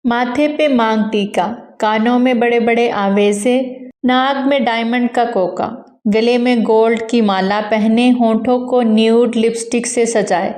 ماتھے پہ مانگ ٹیکا، کانوں میں بڑے بڑے آویزے، ناک میں ڈائمنڈ کا کوکا، گلے میں گولڈ کی مالا پہنے، ہونٹوں کو نیوڈ لپسٹک سے سجائے،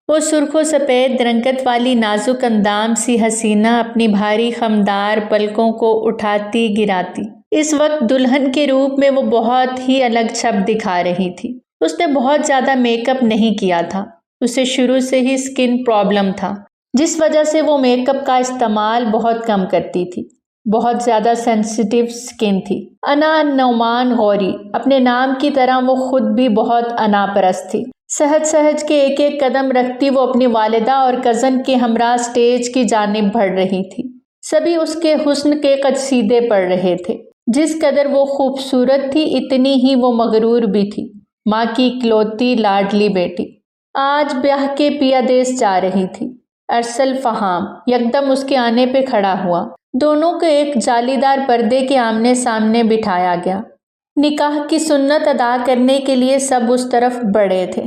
وہ سرخ و سفید رنگت والی نازک اندام سی حسینہ اپنی بھاری خمدار پلکوں کو اٹھاتی گراتی۔ اس وقت دلہن کے روپ میں وہ بہت ہی الگ چھب دکھا رہی تھی۔ اس نے بہت زیادہ میک اپ نہیں کیا تھا، اسے شروع سے ہی اسکن پرابلم تھا، جس وجہ سے وہ میک اپ کا استعمال بہت کم کرتی تھی۔ بہت زیادہ سینسیٹیو اسکن تھی۔ انا نعمان غوری، اپنے نام کی طرح وہ خود بھی بہت انا پرست تھی۔ سہج سہج کے ایک ایک قدم رکھتی وہ اپنی والدہ اور کزن کے ہمراہ اسٹیج کی جانب بڑھ رہی تھی۔ سبھی اس کے حسن کے قصیدے پڑھ رہے تھے۔ جس قدر وہ خوبصورت تھی اتنی ہی وہ مغرور بھی تھی، ماں کی اکلوتی لاڈلی بیٹی۔ آج بیاہ کے پیا دیس جا رہی تھی۔ ارسل فہام یکدم اس کے آنے پہ کھڑا ہوا۔ دونوں کو ایک جالی دار پردے کے آمنے سامنے بٹھایا گیا۔ نکاح کی سنت ادا کرنے کے لیے سب اس طرف بڑھے تھے۔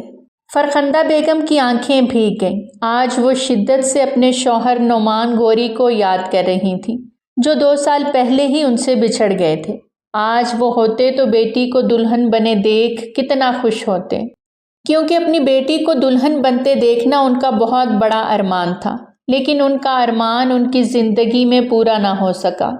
فرخندہ بیگم کی آنکھیں بھیگ گئیں۔ آج وہ شدت سے اپنے شوہر نعمان غوری کو یاد کر رہی تھی، جو 2 سال پہلے ہی ان سے بچھڑ گئے تھے۔ آج وہ ہوتے تو بیٹی کو دلہن بنے دیکھ کتنا خوش ہوتے، کیونکہ اپنی بیٹی کو دلہن بنتے دیکھنا ان کا بہت بڑا ارمان تھا، لیکن ان کا ارمان ان کی زندگی میں پورا نہ ہو سکا۔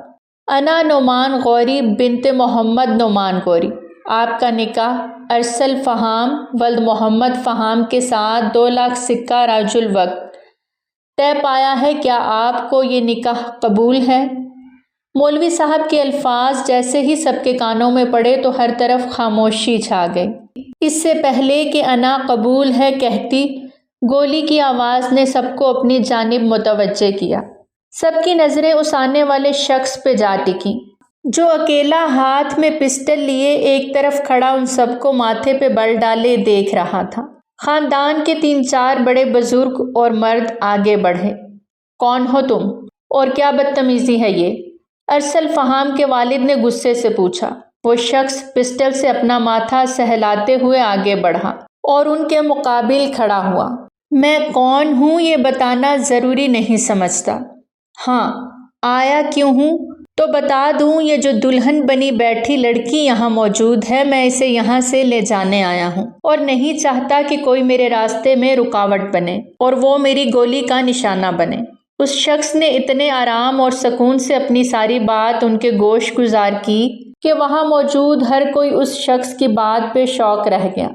انا نعمان غوری بنت محمد نعمان غوری، آپ کا نکاح ارسل فہام ولد محمد فہام کے ساتھ 2 لاکھ سکہ راج الوقت طے پایا ہے۔ کیا آپ کو یہ نکاح قبول ہے؟ مولوی صاحب کے الفاظ جیسے ہی سب کے کانوں میں پڑے تو ہر طرف خاموشی چھا گئی۔ اس سے پہلے کہ انا قبول ہے کہتی، گولی کی آواز نے سب کو اپنی جانب متوجہ کیا۔ سب کی نظریں اس آنے والے شخص پہ جا ٹکیں، جو اکیلا ہاتھ میں پسٹل لیے ایک طرف کھڑا ان سب کو ماتھے پہ بل ڈالے دیکھ رہا تھا۔ خاندان کے 3-4 بڑے بزرگ اور مرد آگے بڑھے۔ کون ہو تم اور کیا بدتمیزی ہے یہ؟ ارسل فہام کے والد نے غصے سے پوچھا۔ وہ شخص پسٹل سے اپنا ماتھا سہلاتے ہوئے آگے بڑھا اور ان کے مقابل کھڑا ہوا۔ میں کون ہوں یہ بتانا ضروری نہیں سمجھتا؟ ہاں، آیا کیوں ہوں تو بتا دوں، یہ جو دلہن بنی بیٹھی لڑکی یہاں موجود ہے، میں اسے یہاں سے لے جانے آیا ہوں اور نہیں چاہتا کہ کوئی میرے راستے میں رکاوٹ بنے اور وہ میری گولی کا نشانہ بنے۔ اس شخص نے اتنے آرام اور سکون سے اپنی ساری بات ان کے گوش گزار کی کہ وہاں موجود ہر کوئی اس شخص کی بات پہ شوق رہ گیا۔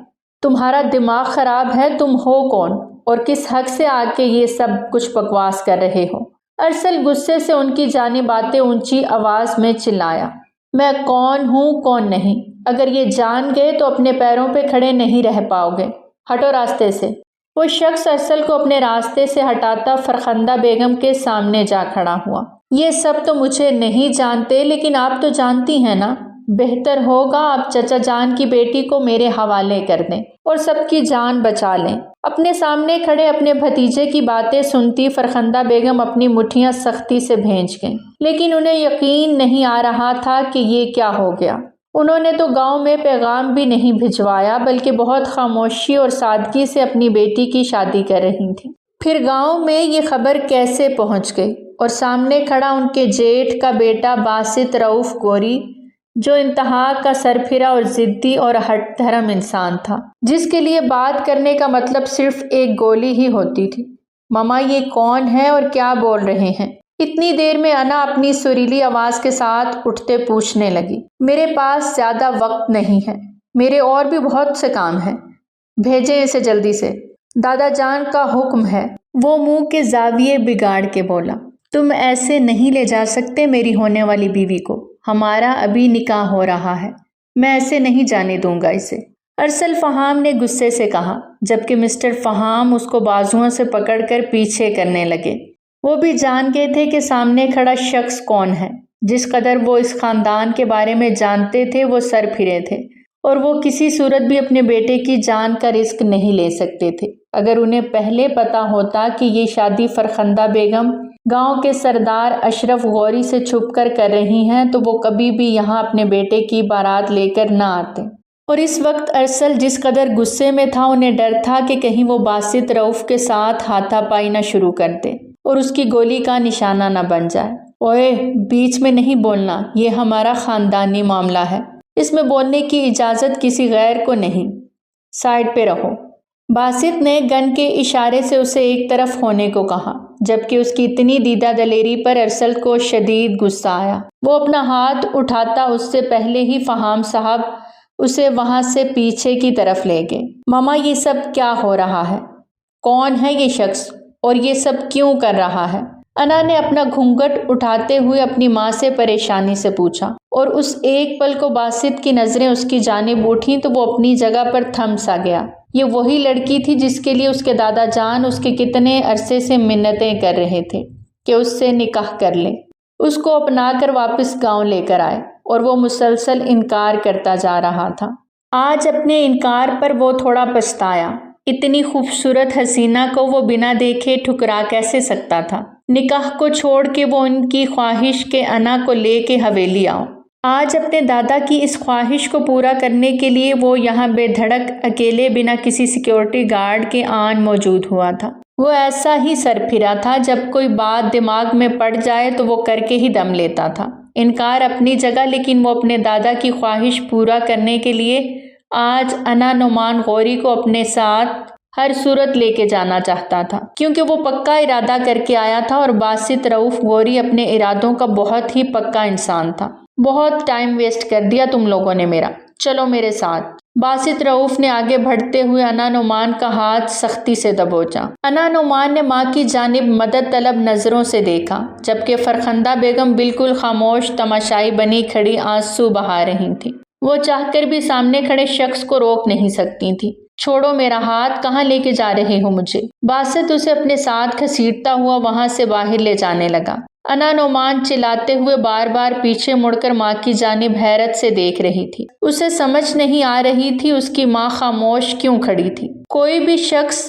تمہارا دماغ خراب ہے؟ تم ہو کون اور کس حق سے آ کے یہ سب کچھ بکواس کر رہے ہو؟ ارسل غصے سے ان کی جانب آتے اونچی آواز میں چلایا۔ میں کون ہوں کون نہیں، اگر یہ جان گئے تو اپنے پیروں پہ کھڑے نہیں رہ پاؤ گے۔ ہٹو راستے سے۔ وہ شخص ارسل کو اپنے راستے سے ہٹاتا فرخندہ بیگم کے سامنے جا کھڑا ہوا۔ یہ سب تو مجھے نہیں جانتے، لیکن آپ تو جانتی ہیں نا؟ بہتر ہوگا آپ چچا جان کی بیٹی کو میرے حوالے کر دیں اور سب کی جان بچا لیں۔ اپنے سامنے کھڑے اپنے بھتیجے کی باتیں سنتی فرخندہ بیگم اپنی مٹھیاں سختی سے بھینچ گئیں، لیکن انہیں یقین نہیں آ رہا تھا کہ یہ کیا ہو گیا۔ انہوں نے تو گاؤں میں پیغام بھی نہیں بھجوایا، بلکہ بہت خاموشی اور سادگی سے اپنی بیٹی کی شادی کر رہی تھیں۔ پھر گاؤں میں یہ خبر کیسے پہنچ گئی؟ اور سامنے کھڑا ان کے جیٹھ کا بیٹا باسط رؤف غوری، جو انتہا کا سرپھرا اور ضدی اور ہٹ دھرم انسان تھا، جس کے لیے بات کرنے کا مطلب صرف ایک گولی ہی ہوتی تھی۔ ماما یہ کون ہے اور کیا بول رہے ہیں؟ اتنی دیر میں انا اپنی سریلی آواز کے ساتھ اٹھتے پوچھنے لگی۔ میرے پاس زیادہ وقت نہیں ہے، میرے اور بھی بہت سے کام ہیں، بھیجیں اسے جلدی سے، دادا جان کا حکم ہے۔ وہ منہ کے زاویے بگاڑ کے بولا، تم ایسے نہیں لے جا سکتے میری ہونے والی بیوی کو، ہمارا ابھی نکاح ہو رہا ہے، میں ایسے نہیں جانے دوں گا اسے، ارسل فہام نے غصے سے کہا، جبکہ مسٹر فہام اس کو بازوؤں سے پکڑ کر پیچھے کرنے لگے۔ وہ بھی جان گئے تھے کہ سامنے کھڑا شخص کون ہے۔ جس قدر وہ اس خاندان کے بارے میں جانتے تھے وہ سر پھرے تھے، اور وہ کسی صورت بھی اپنے بیٹے کی جان کا رسک نہیں لے سکتے تھے۔ اگر انہیں پہلے پتا ہوتا کہ یہ شادی فرخندہ بیگم گاؤں کے سردار اشرف غوری سے چھپ کر رہی ہیں تو وہ کبھی بھی یہاں اپنے بیٹے کی بارات لے کر نہ آتے۔ اور اس وقت ارسل جس قدر غصے میں تھا، انہیں ڈر تھا کہ کہیں وہ باسط رؤف کے ساتھ ہاتھا پائی نہ شروع کر دے۔ اور اس کی گولی کا نشانہ نہ بن جائے۔ اوئے، بیچ میں نہیں بولنا، یہ ہمارا خاندانی معاملہ ہے، اس میں بولنے کی اجازت کسی غیر کو نہیں، سائڈ پہ رہو۔ باسط نے گن کے اشارے سے اسے ایک طرف ہونے کو کہا، جبکہ اس کی اتنی دیدہ دلیری پر ارسل کو شدید غصہ آیا۔ وہ اپنا ہاتھ اٹھاتا اس سے پہلے ہی فہام صاحب اسے وہاں سے پیچھے کی طرف لے گئے۔ ماما، یہ سب کیا ہو رہا ہے؟ کون ہے یہ شخص اور یہ سب کیوں کر رہا ہے؟ انا نے اپنا گھونگھٹ اٹھاتے ہوئے اپنی ماں سے پریشانی سے پوچھا، اور اس ایک پل کو باسط کی نظریں اس کی جانب اٹھیں تو وہ اپنی جگہ پر تھم سا گیا۔ یہ وہی لڑکی تھی جس کے لیے اس کے دادا جان اس کے کتنے عرصے سے منتیں کر رہے تھے کہ اس سے نکاح کر لے، اس کو اپنا کر واپس گاؤں لے کر آئے، اور وہ مسلسل انکار کرتا جا رہا تھا۔ آج اپنے انکار پر وہ تھوڑا پچھتایا۔ اتنی خوبصورت حسینہ کو وہ بنا دیکھے ٹھکرا کیسے سکتا تھا؟ نکاح کو چھوڑ کے وہ ان کی خواہش کے انا کو لے کے حویلی آؤ۔ آج اپنے دادا کی اس خواہش کو پورا کرنے کے لیے وہ یہاں بے دھڑک اکیلے بنا کسی سیکیورٹی گارڈ کے آن موجود ہوا تھا۔ وہ ایسا ہی سر پھرا تھا، جب کوئی بات دماغ میں پڑ جائے تو وہ کر کے ہی دم لیتا تھا۔ انکار اپنی جگہ، لیکن وہ اپنے دادا کی خواہش پورا کرنے کے لیے آج انا نعمان غوری کو اپنے ساتھ ہر صورت لے کے جانا چاہتا تھا، کیونکہ وہ پکا ارادہ کر کے آیا تھا، اور باسط رؤف غوری اپنے ارادوں کا بہت ہی پکا انسان تھا۔ بہت ٹائم ویسٹ کر دیا تم لوگوں نے میرا، چلو میرے ساتھ۔ باسط رؤف نے آگے بڑھتے ہوئے انا نعمان کا ہاتھ سختی سے دبوچا۔ انا نعمان نے ماں کی جانب مدد طلب نظروں سے دیکھا، جبکہ فرخندہ بیگم بالکل خاموش تماشائی بنی کھڑی آنسو بہا رہی تھی۔ وہ چاہ کر بھی سامنے کھڑے شخص کو روک نہیں سکتی تھی۔ چھوڑو میرا ہاتھ، کہاں لے کے جا رہے ہو مجھے؟ باسط اسے اپنے ساتھ گھسیٹتا ہوا وہاں سے باہر لے جانے لگا۔ انا نعمان چلاتے ہوئے بار بار پیچھے مڑ کر ماں کی جانب حیرت سے دیکھ رہی تھی۔ اسے سمجھ نہیں آ رہی تھی اس کی ماں خاموش کیوں کھڑی تھی۔ کوئی بھی شخص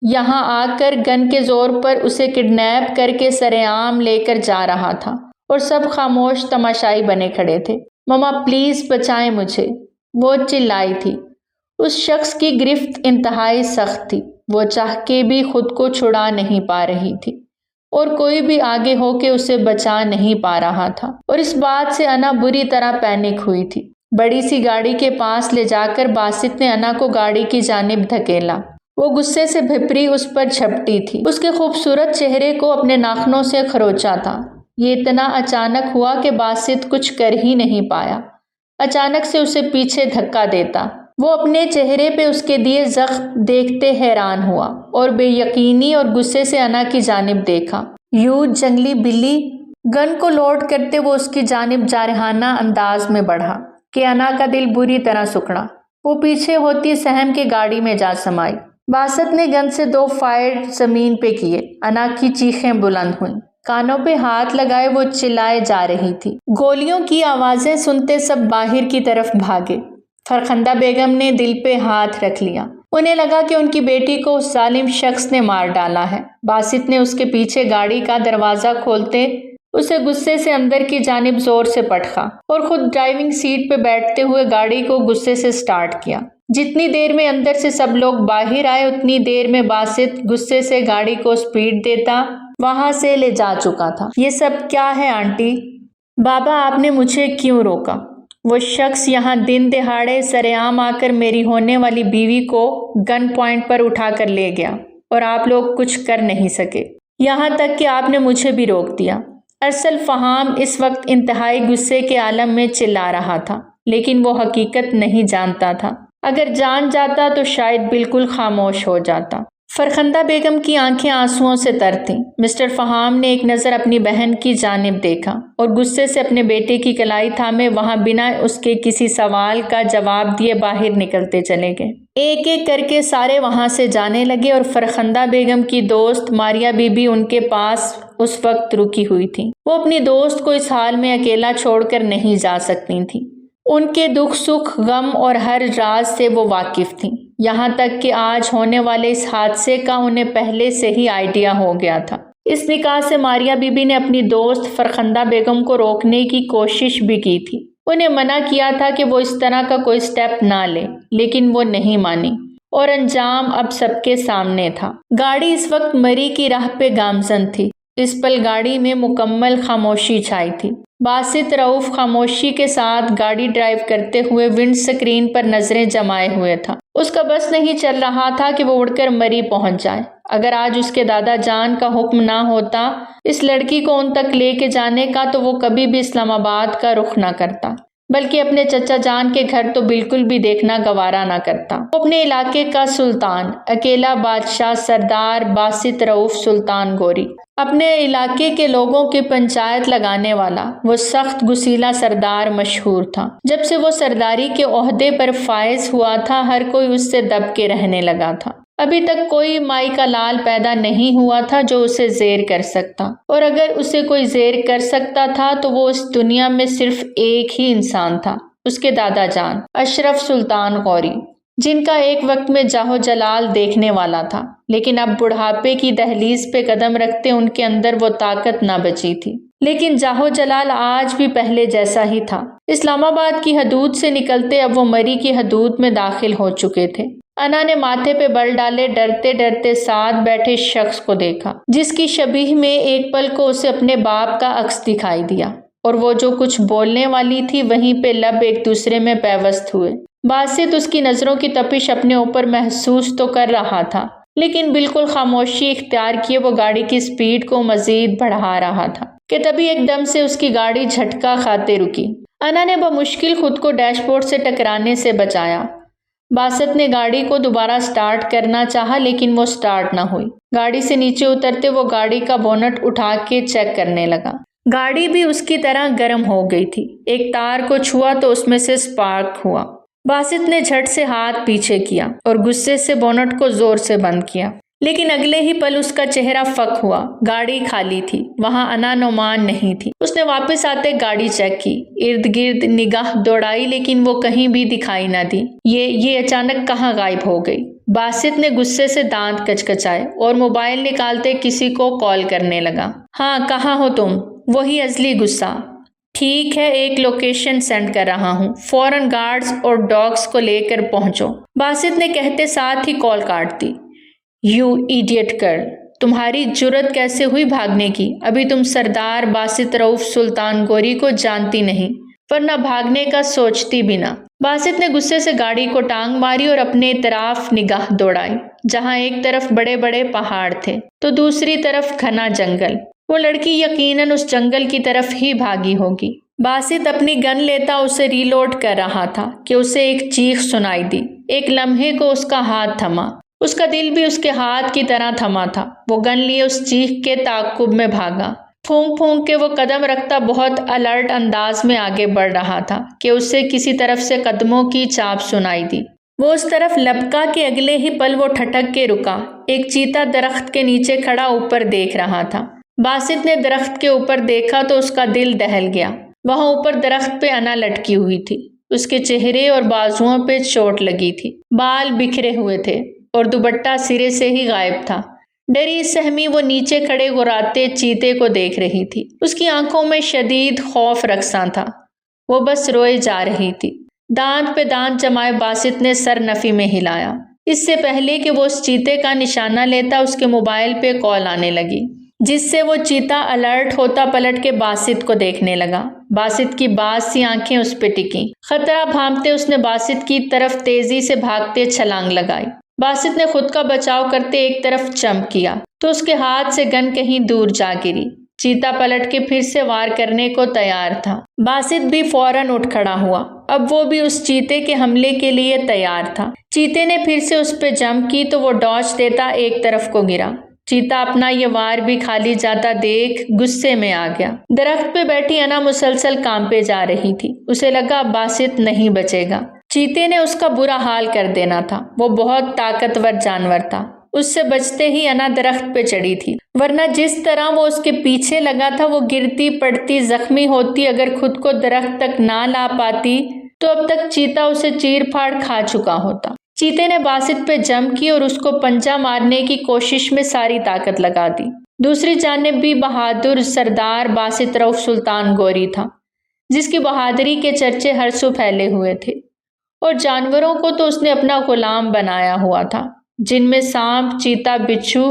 یہاں آ کر گن کے زور پر اسے کڈنیپ کر کے سرعام لے کر جا رہا تھا، اور سب خاموش تماشائی بنے کھڑے تھے۔ ماما پلیز بچائیں مجھے، وہ چلائی تھی۔ اس شخص کی گرفت انتہائی سخت تھی، وہ چاہ کے بھی خود کو چھڑا نہیں پا رہی تھی، اور کوئی بھی آگے ہو کے اسے بچا نہیں پا رہا تھا، اور اس بات سے انا بری طرح پینک ہوئی تھی۔ بڑی سی گاڑی کے پاس لے جا کر باسط نے انا کو گاڑی کی جانب دھکیلا۔ وہ غصے سے بھپری اس پر جھپٹی تھی، اس کے خوبصورت چہرے کو اپنے ناخنوں سے خروچا تھا۔ یہ اتنا اچانک ہوا کہ باسط کچھ کر ہی نہیں پایا، اچانک سے اسے پیچھے دھکا دیتا۔ وہ اپنے چہرے پہ اس کے دیے زخم دیکھتے حیران ہوا، اور بے یقینی اور غصے سے انا کی جانب دیکھا۔ یوں جنگلی بلی! گن کو لوڈ کرتے وہ اس کی جانب جارحانہ انداز میں بڑھا کہ انا کا دل بری طرح سکڑا۔ وہ پیچھے ہوتی سہم کے گاڑی میں جا سمائی۔ باسط نے گن سے 2 فائر زمین پہ کیے۔ انا کی چیخیں بلند ہوئیں، کانوں پہ ہاتھ لگائے وہ چلائے جا رہی تھی۔ گولیوں کی آوازیں سنتے سب باہر کی طرف بھاگے۔ فرخندہ بیگم نے دل پہ ہاتھ رکھ لیا۔ انہیں لگا کہ ان کی بیٹی کو اس ظالم شخص نے مار ڈالا ہے۔ باسط نے اس کے پیچھے گاڑی کا دروازہ کھولتے اسے غصے سے اندر کی جانب زور سے پٹخا، اور خود ڈرائیونگ سیٹ پہ بیٹھتے ہوئے گاڑی کو غصے سے سٹارٹ کیا۔ جتنی دیر میں اندر سے سب لوگ باہر آئے، اتنی دیر میں باسط غصے سے گاڑی کو سپیڈ دیتا وہاں سے لے جا چکا تھا۔ یہ سب کیا ہے آنٹی؟ بابا آپ نے مجھے کیوں روکا؟ وہ شخص یہاں دن دہاڑے سرعام آ کر میری ہونے والی بیوی کو گن پوائنٹ پر اٹھا کر لے گیا، اور آپ لوگ کچھ کر نہیں سکے، یہاں تک کہ آپ نے مجھے بھی روک دیا۔ ارسل فہام اس وقت انتہائی غصے کے عالم میں چلا رہا تھا، لیکن وہ حقیقت نہیں جانتا تھا۔ اگر جان جاتا تو شاید بالکل خاموش ہو جاتا۔ فرخندہ بیگم کی آنکھیں آنسوؤں سے تر تھیں۔ مسٹر فہام نے ایک نظر اپنی بہن کی جانب دیکھا، اور غصے سے اپنے بیٹے کی کلائی تھامے وہاں بنا اس کے کسی سوال کا جواب دیے باہر نکلتے چلے گئے۔ ایک ایک کر کے سارے وہاں سے جانے لگے، اور فرخندہ بیگم کی دوست ماریا بی بی ان کے پاس اس وقت رکی ہوئی تھی۔ وہ اپنی دوست کو اس حال میں اکیلا چھوڑ کر نہیں جا سکتی تھیں۔ ان کے دکھ سکھ غم اور ہر راز سے وہ واقف تھیں، یہاں تک کہ آج ہونے والے اس حادثے کا انہیں پہلے سے ہی آئیڈیا ہو گیا تھا۔ اس نکاح سے ماریا بی بی نے اپنی دوست فرخندہ بیگم کو روکنے کی کوشش بھی کی تھی، انہیں منع کیا تھا کہ وہ اس طرح کا کوئی سٹیپ نہ لے، لیکن وہ نہیں مانی، اور انجام اب سب کے سامنے تھا۔ گاڑی اس وقت مری کی راہ پہ گامزن تھی۔ اس پل گاڑی میں مکمل خاموشی چھائی تھی۔ باسط رؤف خاموشی کے ساتھ گاڑی ڈرائیو کرتے ہوئے ونڈ سکرین پر نظریں جمائے ہوئے تھا۔ اس کا بس نہیں چل رہا تھا کہ وہ اڑ کر مری پہنچ جائے۔ اگر آج اس کے دادا جان کا حکم نہ ہوتا اس لڑکی کو ان تک لے کے جانے کا تو وہ کبھی بھی اسلام آباد کا رخ نہ کرتا، بلکہ اپنے چچا جان کے گھر تو بالکل بھی دیکھنا گوارا نہ کرتا۔ وہ اپنے علاقے کا سلطان، اکیلا بادشاہ سردار باسط رؤف سلطان گوری، اپنے علاقے کے لوگوں کی پنچایت لگانے والا وہ سخت گسیلا سردار مشہور تھا۔ جب سے وہ سرداری کے عہدے پر فائز ہوا تھا ہر کوئی اس سے دب کے رہنے لگا تھا۔ ابھی تک کوئی مائی کا لال پیدا نہیں ہوا تھا جو اسے زیر کر سکتا، اور اگر اسے کوئی زیر کر سکتا تھا تو وہ اس دنیا میں صرف ایک ہی انسان تھا، اس کے دادا جان اشرف سلطان غوری، جن کا ایک وقت میں جاہ و جلال دیکھنے والا تھا، لیکن اب بڑھاپے کی دہلیز پہ قدم رکھتے ان کے اندر وہ طاقت نہ بچی تھی۔ لیکن جاہ و جلال آج بھی پہلے جیسا ہی تھا۔ اسلام آباد کی حدود سے نکلتے اب وہ مری کی حدود میں داخل ہو چکے تھے۔ انا نے ماتھے پہ بل ڈالے ڈرتے ڈرتے ساتھ بیٹھے شخص کو دیکھا، جس کی شبیہ میں ایک پل کو اسے اپنے باپ کا عکس دکھائی دیا، اور وہ جو کچھ بولنے والی تھی وہیں پہ لب ایک دوسرے میں پیوست ہوئے۔ باسط اس کی نظروں کی تپش اپنے اوپر محسوس تو کر رہا تھا، لیکن بالکل خاموشی اختیار کیے وہ گاڑی کی سپیڈ کو مزید بڑھا رہا تھا کہ تبھی ایک دم سے اس کی گاڑی جھٹکا کھاتے رکی۔ انا نے بمشکل خود کو ڈیش بورڈ سے ٹکرانے سے بچایا۔ باسط نے گاڑی کو دوبارہ سٹارٹ کرنا چاہا لیکن وہ سٹارٹ نہ ہوئی۔ گاڑی سے نیچے اترتے وہ گاڑی کا بونٹ اٹھا کے چیک کرنے لگا۔ گاڑی بھی اس کی طرح گرم ہو گئی تھی۔ ایک تار کو چھوا تو اس میں سے سپارک ہوا۔ باسط نے جھٹ سے ہاتھ پیچھے کیا اور غصے سے بونٹ کو زور سے بند کیا، لیکن اگلے ہی پل اس کا چہرہ فک ہوا۔ گاڑی خالی تھی، وہاں انا نعمان نہیں تھی۔ اس نے واپس آتے گاڑی چیک کی، ارد گرد نگاہ دوڑائی لیکن وہ کہیں بھی دکھائی نہ دی۔ یہ اچانک کہاں غائب ہو گئی؟ باسط نے غصے سے دانت کچکچائے اور موبائل نکالتے کسی کو کال کرنے لگا۔ ہاں کہاں ہو تم؟ وہی ازلی غصہ۔ ٹھیک ہے ایک لوکیشن سینڈ کر رہا ہوں، فوراً گارڈز اور ڈاگز کو لے کر پہنچو۔ باسط نے کہتے ساتھ ہی کال کاٹ دی۔ یو ایڈیٹ گرل، تمہاری جرت کیسے ہوئی بھاگنے کی؟ ابھی تم سردار باسط رؤف سلطان گوری کو جانتی نہیں، ورنہ بھاگنے کا سوچتی بھی نہ۔ باسط نے غصے سے گاڑی کو ٹانگ ماری اور اپنے طرف نگاہ دوڑائی، جہاں ایک طرف بڑے بڑے پہاڑ تھے تو دوسری طرف گھنا جنگل۔ وہ لڑکی یقیناً اس جنگل کی طرف ہی بھاگی ہوگی۔ باسط اپنی گن لیتا اسے ری لوڈ کر رہا تھا کہ اسے ایک چیخ سنائی دی۔ ایک لمحے کو اس کا ہاتھ تھما، اس کا دل بھی اس کے ہاتھ کی طرح تھما تھا۔ وہ گن لیے اس چیخ کے تعاقب میں بھاگا۔ پھونک پھونک کے وہ قدم رکھتا بہت الرٹ انداز میں آگے بڑھ رہا تھا کہ اسے کسی طرف سے قدموں کی چاپ سنائی دی۔ وہ اس طرف لپکا کہ اگلے ہی پل وہ ٹھٹک کے رکا۔ ایک چیتا درخت کے نیچے کھڑا اوپر دیکھ رہا تھا۔ باسط نے درخت کے اوپر دیکھا تو اس کا دل دہل گیا۔ وہاں اوپر درخت پہ انا لٹکی ہوئی تھی۔ اس کے چہرے اور بازوؤں پہ چوٹ لگی تھی، بال بکھرے ہوئے تھے اور دوپٹہ سرے سے ہی غائب تھا۔ ڈری سہمی وہ نیچے کھڑے گراتے چیتے کو دیکھ رہی تھی۔ اس کی آنکھوں میں شدید خوف رقصاں تھا، وہ بس روئے جا رہی تھی۔ دانت پہ دانت جمائے باسط نے سر نفی میں ہلایا۔ اس سے پہلے کہ وہ اس چیتے کا نشانہ لیتا اس کے موبائل پہ کال آنے لگی، جس سے وہ چیتا الرٹ ہوتا پلٹ کے باسط کو دیکھنے لگا۔ باسط کی باز سی آنکھیں اس پہ ٹکیں۔ خطرہ بھانپتے اس نے باسط کی طرف تیزی سے بھاگتے چھلانگ لگائی۔ باسط نے خود کا بچاؤ کرتے ایک طرف جمپ کیا تو اس کے ہاتھ سے گن کہیں دور جا گری۔ چیتا پلٹ کے پھر سے وار کرنے کو تیار تھا۔ باسط بھی فوراً اٹھ کھڑا ہوا، اب وہ بھی اس چیتے کے حملے کے لیے تیار تھا۔ چیتے نے پھر سے اس پہ جمپ کی تو وہ ڈاج دیتا ایک طرف کو گرا۔ چیتا اپنا یہ وار بھی کھالی جاتا دیکھ غصے میں آ گیا۔ درخت پہ بیٹھی انا مسلسل کانپے جا رہی تھی۔ اسے لگا باسط نہیں بچے گا، چیتے نے اس کا برا حال کر دینا تھا۔ وہ بہت طاقتور جانور تھا، اس سے بچتے ہی انا درخت پہ چڑھی تھی، ورنہ جس طرح وہ اس کے پیچھے لگا تھا وہ گرتی پڑتی زخمی ہوتی۔ اگر خود کو درخت تک نہ لا پاتی تو اب تک چیتا اسے چیر پھاڑ کھا چکا ہوتا۔ چیتے نے باسط پہ جمپ کی اور اس کو پنجہ مارنے کی کوشش میں ساری طاقت لگا دی۔ دوسری جانب بھی بہادر سردار باسط رؤف سلطان گوری تھا، جس کی بہادری کے چرچے ہر سو پھیلے ہوئے تھے، اور جانوروں کو تو اس نے اپنا غلام بنایا ہوا تھا، جن میں سانپ، چیتا، بچھو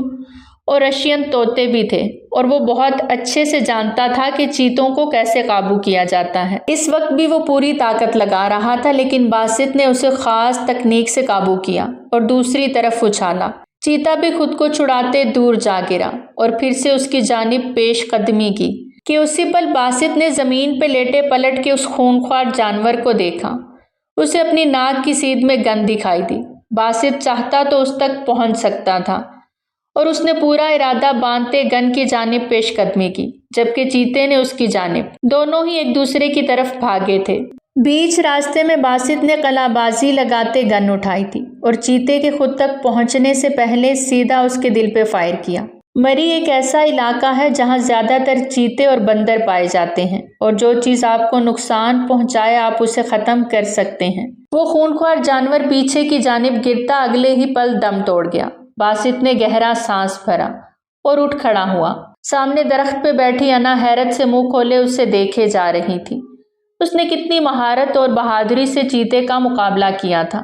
اور رشین طوطے بھی تھے، اور وہ بہت اچھے سے جانتا تھا کہ چیتوں کو کیسے قابو کیا جاتا ہے۔ اس وقت بھی وہ پوری طاقت لگا رہا تھا، لیکن باسط نے اسے خاص تکنیک سے قابو کیا اور دوسری طرف اچھالا۔ چیتا بھی خود کو چھڑاتے دور جا گرا اور پھر سے اس کی جانب پیش قدمی کی کہ اسی پل باسط نے زمین پہ لیٹے پلٹ کے اس خونخوار جانور کو دیکھا۔ اسے اپنی ناک کی سیدھ میں گند دکھائی دی۔ باسط چاہتا تو اس تک پہنچ سکتا تھا، اور اس نے پورا ارادہ باندھتے گن کی جانب پیش قدمی کی، جبکہ چیتے نے اس کی جانب۔ دونوں ہی ایک دوسرے کی طرف بھاگے تھے۔ بیچ راستے میں باسط نے قلع بازی لگاتے گن اٹھائی تھی اور چیتے کے خود تک پہنچنے سے پہلے سیدھا اس کے دل پہ فائر کیا۔ مری ایک ایسا علاقہ ہے جہاں زیادہ تر چیتے اور بندر پائے جاتے ہیں، اور جو چیز آپ کو نقصان پہنچائے آپ اسے ختم کر سکتے ہیں۔ وہ خونخوار جانور پیچھے کی جانب گرتا اگلے ہی پل دم توڑ گیا۔ باسط نے گہرا سانس بھرا اور اٹھ کھڑا ہوا۔ سامنے درخت پہ بیٹھی انا حیرت سے منہ کھولے اسے دیکھے جا رہی تھی۔ اس نے کتنی مہارت اور بہادری سے چیتے کا مقابلہ کیا تھا۔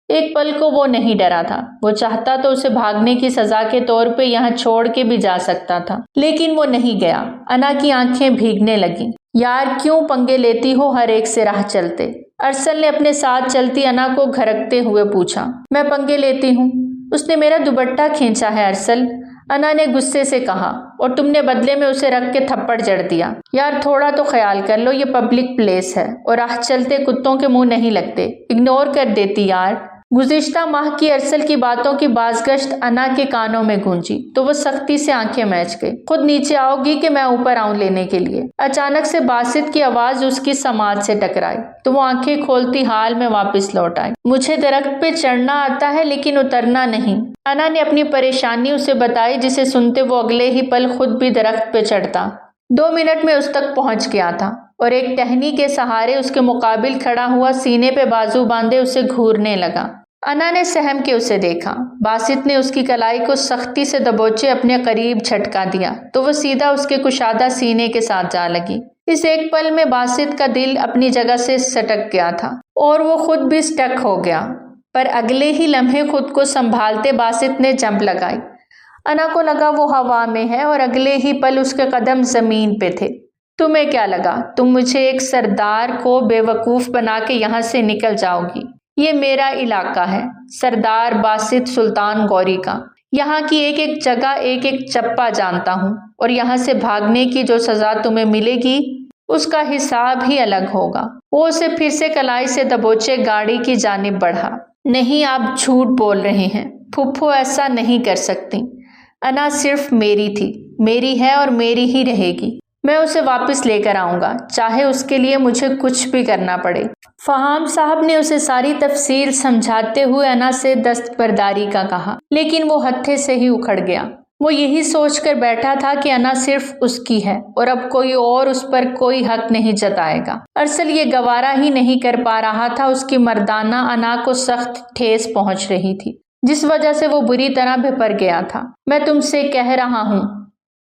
ایک پل کو وہ نہیں ڈرا تھا۔ وہ چاہتا تو اسے بھاگنے کی سزا کے طور پہ یہاں چھوڑ کے بھی جا سکتا تھا، لیکن وہ نہیں گیا۔ انا کی آنکھیں بھیگنے لگیں۔ یار کیوں پنگے لیتی ہو ہر ایک سے راہ چلتے؟ ارسل نے اپنے ساتھ چلتی انا کو گھرکتے ہوئے پوچھا۔ میں پنگے لیتی ہوں؟ اس نے میرا دوپٹہ کھینچا ہے ارسل، انا نے غصے سے کہا، اور تم نے بدلے میں اسے رکھ کے تھپڑ جڑ دیا۔ یار تھوڑا تو خیال کر لو، یہ پبلک پلیس ہے اور راہ چلتے کتوں کے منہ نہیں لگتے، اگنور کر دیتی یار۔ گزشتہ ماہ کی ارسل کی باتوں کی بازگشت انا کے کانوں میں گونجی تو وہ سختی سے آنکھیں میچ گئی۔ خود نیچے آؤ گی کہ میں اوپر آؤں لینے کے لیے؟ اچانک سے باسط کی آواز اس کی سماعت سے ٹکرائی تو وہ آنکھیں کھولتی حال میں واپس لوٹ آئی۔ مجھے درخت پہ چڑھنا آتا ہے لیکن اترنا نہیں، انا نے اپنی پریشانی اسے بتائی، جسے سنتے وہ اگلے ہی پل خود بھی درخت پہ چڑھتا۔ 2 منٹ میں اس تک پہنچ گیا تھا اور ایک ٹہنی کے سہارے اس کے مقابل کھڑا ہوا سینے پہ بازو باندھے اسے گھورنے لگا۔ انا نے سہم کے اسے دیکھا۔ باسط نے اس کی کلائی کو سختی سے دبوچے اپنے قریب جھٹکا دیا تو وہ سیدھا اس کے کشادہ سینے کے ساتھ جا لگی۔ اس ایک پل میں باسط کا دل اپنی جگہ سے سٹک گیا تھا اور وہ خود بھی سٹک ہو گیا، پر اگلے ہی لمحے خود کو سنبھالتے باسط نے جمپ لگائی۔ انا کو لگا وہ ہوا میں ہے اور اگلے ہی پل اس کے قدم زمین پہ تھے۔ تمہیں کیا لگا تم مجھے ایک سردار کو بے وقوف بنا کے یہاں سے نکل جاؤ گی؟ یہ میرا علاقہ ہے، سردار باسط سلطان غوری کا۔ یہاں کی ایک ایک جگہ ایک ایک چپا جانتا ہوں، اور یہاں سے بھاگنے کی جو سزا تمہیں ملے گی اس کا حساب ہی الگ ہوگا۔ وہ اسے پھر سے کلائی سے دبوچے گاڑی کی جانب بڑھا۔ نہیں، آپ جھوٹ بول رہے ہیں، پھپھو ایسا نہیں کر سکتی۔ انا صرف میری تھی، میری ہے اور میری ہی رہے گی۔ میں اسے واپس لے کر آؤں گا، چاہے اس کے لیے مجھے کچھ بھی کرنا پڑے۔ فہام صاحب نے اسے ساری تفصیل سمجھاتے ہوئے انا سے دستبرداری کا کہا، لیکن وہ ہتھے سے ہی اکھڑ گیا۔ وہ یہی سوچ کر بیٹھا تھا کہ انا صرف اس کی ہے اور اب کوئی اور اس پر کوئی حق نہیں جتائے گا۔ ارسل یہ گوارا ہی نہیں کر پا رہا تھا، اس کی مردانہ انا کو سخت ٹھیس پہنچ رہی تھی، جس وجہ سے وہ بری طرح بھپر گیا تھا۔ میں تم سے کہہ رہا ہوں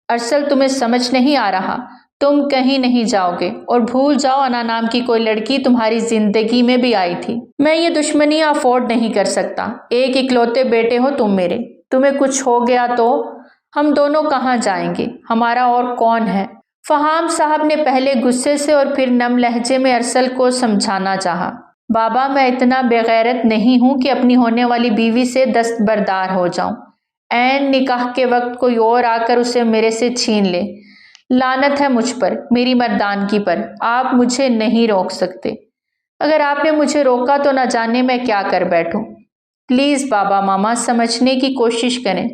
ارسل، تمہیں سمجھ نہیں آ رہا، تم کہیں نہیں جاؤ گے، اور بھول جاؤ انا نام کی کوئی لڑکی تمہاری زندگی میں بھی آئی تھی۔ میں یہ دشمنیاں افورڈ نہیں کر سکتا۔ ایک اکلوتے بیٹے ہو تم میرے، تمہیں کچھ ہو گیا تو ہم دونوں کہاں جائیں گے؟ ہمارا اور کون ہے؟ فہام صاحب نے پہلے غصے سے اور پھر نم لہجے میں ارسل کو سمجھانا چاہا۔ بابا، میں اتنا بے غیرت نہیں ہوں کہ اپنی ہونے والی بیوی سے دستبردار ہو جاؤں۔ عین نکاح کے وقت کوئی اور آ کر اسے میرے سے چھین لے۔ لعنت ہے مجھ پر، میری مردانگی پر، آپ مجھے نہیں روک سکتے۔ اگر آپ نے مجھے روکا تو نہ جانے میں کیا کر بیٹھوں۔ پلیز بابا ماما سمجھنے کی کوشش کریں،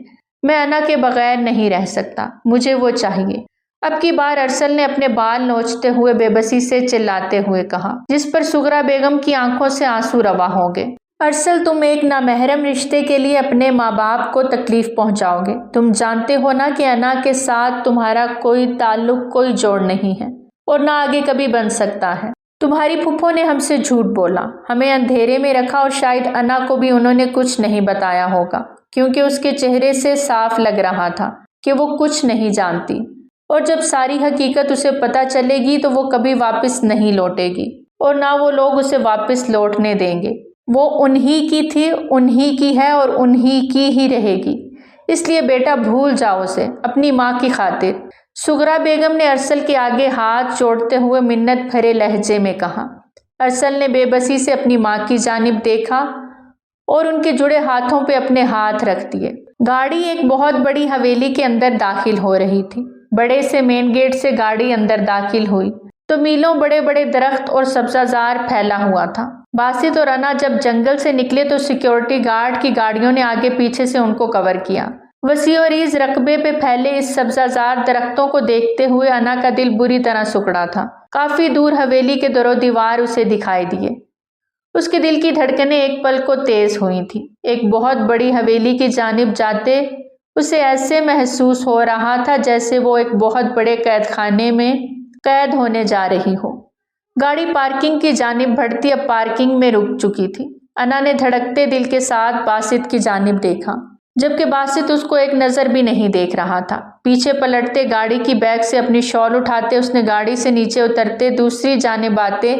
میں انا کے بغیر نہیں رہ سکتا، مجھے وہ چاہیے۔ اب کی بار ارسل نے اپنے بال نوچتے ہوئے بے بسی سے چلاتے ہوئے کہا، جس پر سغرا بیگم کی آنکھوں سے آنسو رواں ہو گئے۔ ارسل، تم ایک نامحرم رشتے کے لیے اپنے ماں باپ کو تکلیف پہنچاؤ گے۔ تم جانتے ہو نا کہ انا کے ساتھ تمہارا کوئی تعلق، کوئی جوڑ نہیں ہے اور نہ آگے کبھی بن سکتا ہے۔ تمہاری پھپھو نے ہم سے جھوٹ بولا، ہمیں اندھیرے میں رکھا، اور شاید انا کو بھی انہوں نے کچھ نہیں بتایا ہوگا، کیونکہ اس کے چہرے سے صاف لگ رہا تھا کہ وہ کچھ نہیں جانتی، اور جب ساری حقیقت اسے پتہ چلے گی تو وہ کبھی واپس نہیں لوٹے گی، اور نہ وہ لوگ اسے واپس لوٹنے دیں گے۔ وہ انہی کی تھی، انہی کی ہے اور انہی کی ہی رہے گی۔ اس لیے بیٹا بھول جاؤ اسے اپنی ماں کی خاطر۔ سغرا بیگم نے ارسل کے آگے ہاتھ جوڑتے ہوئے منت بھرے لہجے میں کہا۔ ارسل نے بے بسی سے اپنی ماں کی جانب دیکھا اور ان کے جڑے ہاتھوں پہ اپنے ہاتھ رکھ دیے۔ گاڑی ایک بہت بڑی حویلی کے اندر داخل ہو رہی تھی۔ بڑے سے مین گیٹ سے گاڑی اندر داخل ہوئی تو میلوں بڑے بڑے درخت اور سبزہ زار پھیلا ہوا تھا۔ باسط اور انا جب جنگل سے نکلے تو سیکیورٹی گارڈ کی گاڑیوں نے آگے پیچھے سے ان کو کور کیا۔ وسیع و عریض رقبے پہ پھیلے اس سبزہ زار درختوں کو دیکھتے ہوئے انا کا دل بری طرح سکڑا تھا۔ کافی دور حویلی کے در و دیوار اسے دکھائی دیے۔ اس کے دل کی دھڑکنیں ایک پل کو تیز ہوئی تھیں۔ ایک بہت بڑی حویلی کی جانب جاتے اسے ایسے محسوس ہو رہا تھا جیسے وہ ایک بہت بڑے قید خانے میں قید ہونے جا رہی ہو۔ گاڑی پارکنگ کی جانب بڑھتی اب پارکنگ میں رک چکی تھی۔ انا نے دھڑکتے دل کے ساتھ باسط کی جانب دیکھا، جبکہ باسط اس کو ایک نظر بھی نہیں دیکھ رہا تھا۔ پیچھے پلٹتے گاڑی کی بیک سے اپنی شال اٹھاتے اس نے گاڑی سے نیچے اترتے دوسری جانب آتے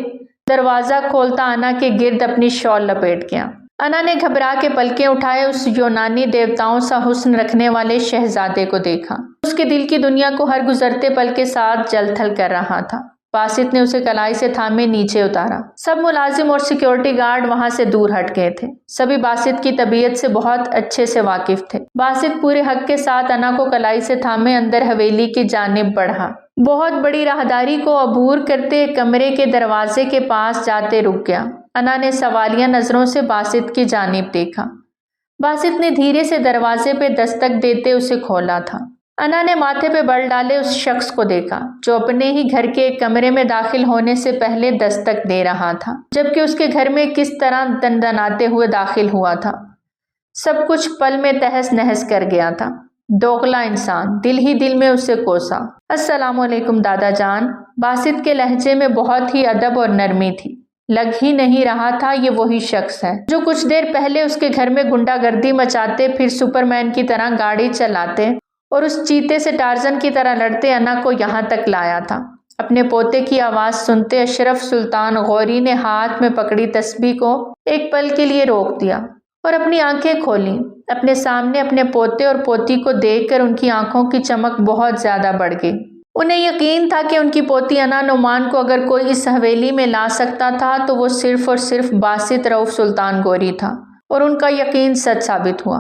دروازہ کھولتا انا کے گرد اپنی شال لپیٹ گیا۔ انا نے گھبرا کے پلکیں اٹھائے اس یونانی دیوتاؤں سا حسن رکھنے والے شہزادے کو دیکھا۔ اس کے دل کی دنیا کو ہر گزرتے پل کے ساتھ جل تھل کر رہا تھا۔ باسط نے اسے کلائی سے تھامے نیچے اتارا۔ سب ملازم اور سیکیورٹی گارڈ وہاں سے دور ہٹ گئے تھے۔ سبھی باسط کی طبیعت سے بہت اچھے سے واقف تھے۔ باسط پورے حق کے ساتھ انا کو کلائی سے تھامے اندر حویلی کی جانب بڑھا۔ بہت بڑی راہداری کو عبور کرتے کمرے کے دروازے کے پاس جاتے رک گیا۔ انا نے سوالیہ نظروں سے باسط کی جانب دیکھا۔ باسط نے دھیرے سے دروازے پہ دستک دیتے اسے کھولا تھا۔ انا نے ماتھے پہ بل ڈالے اس شخص کو دیکھا جو اپنے ہی گھر کے ایک کمرے میں داخل ہونے سے پہلے دستک دے رہا تھا، جبکہ اس کے گھر میں کس طرح دندناتے ہوئے داخل ہوا تھا۔ سب کچھ پل میں تہس نہس کر گیا تھا۔ دوغلا انسان، دل ہی دل میں اسے کوسا۔ السلام علیکم دادا جان۔ باسط کے لہجے میں بہت ہی ادب اور نرمی تھی۔ لگ ہی نہیں رہا تھا یہ وہی شخص ہے جو کچھ دیر پہلے اس کے گھر میں گنڈا گردی مچاتے پھر سپرمین کی طرح گاڑی چلاتے اور اس چیتے سے ٹارزن کی طرح لڑتے انا کو یہاں تک لایا تھا۔ اپنے پوتے کی آواز سنتے اشرف سلطان غوری نے ہاتھ میں پکڑی تسبیح کو ایک پل کے لیے روک دیا اور اپنی آنکھیں کھولیں۔ اپنے سامنے اپنے پوتے اور پوتی کو دیکھ کر ان کی آنکھوں کی چمک بہت زیادہ بڑھ گئی۔ انہیں یقین تھا کہ ان کی پوتی انا نعمان کو اگر کوئی اس حویلی میں لا سکتا تھا تو وہ صرف اور صرف باسط رؤف سلطان غوری تھا، اور ان کا یقین سچ ثابت ہوا۔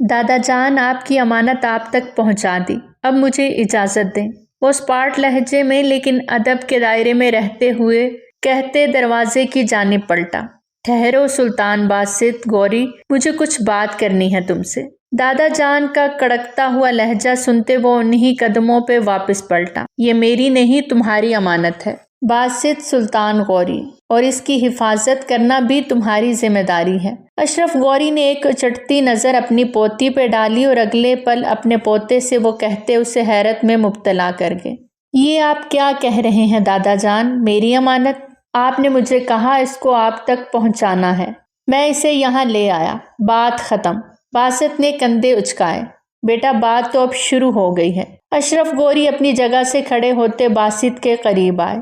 دادا جان، آپ کی امانت آپ تک پہنچا دی، اب مجھے اجازت دیں۔ وہ اسپارٹ لہجے میں لیکن ادب کے دائرے میں رہتے ہوئے کہتے دروازے کی جانب پلٹا۔ ٹھہرو سلطان باسط غوری، مجھے کچھ بات کرنی ہے تم سے۔ دادا جان کا کڑکتا ہوا لہجہ سنتے وہ انہی قدموں پہ واپس پلٹا۔ یہ میری نہیں تمہاری امانت ہے باسط سلطان غوری، اور اس کی حفاظت کرنا بھی تمہاری ذمہ داری ہے۔ اشرف غوری نے ایک چٹتی نظر اپنی پوتی پہ ڈالی اور اگلے پل اپنے پوتے سے وہ کہتے اسے حیرت میں مبتلا کر گئے۔ یہ آپ کیا کہہ رہے ہیں دادا جان؟ میری امانت؟ آپ نے مجھے کہا اس کو آپ تک پہنچانا ہے، میں اسے یہاں لے آیا، بات ختم۔ باسط نے کندھے اچکائے۔ بیٹا بات تو اب شروع ہو گئی ہے۔ اشرف غوری اپنی جگہ سے کھڑے ہوتے باسط کے قریب آئے۔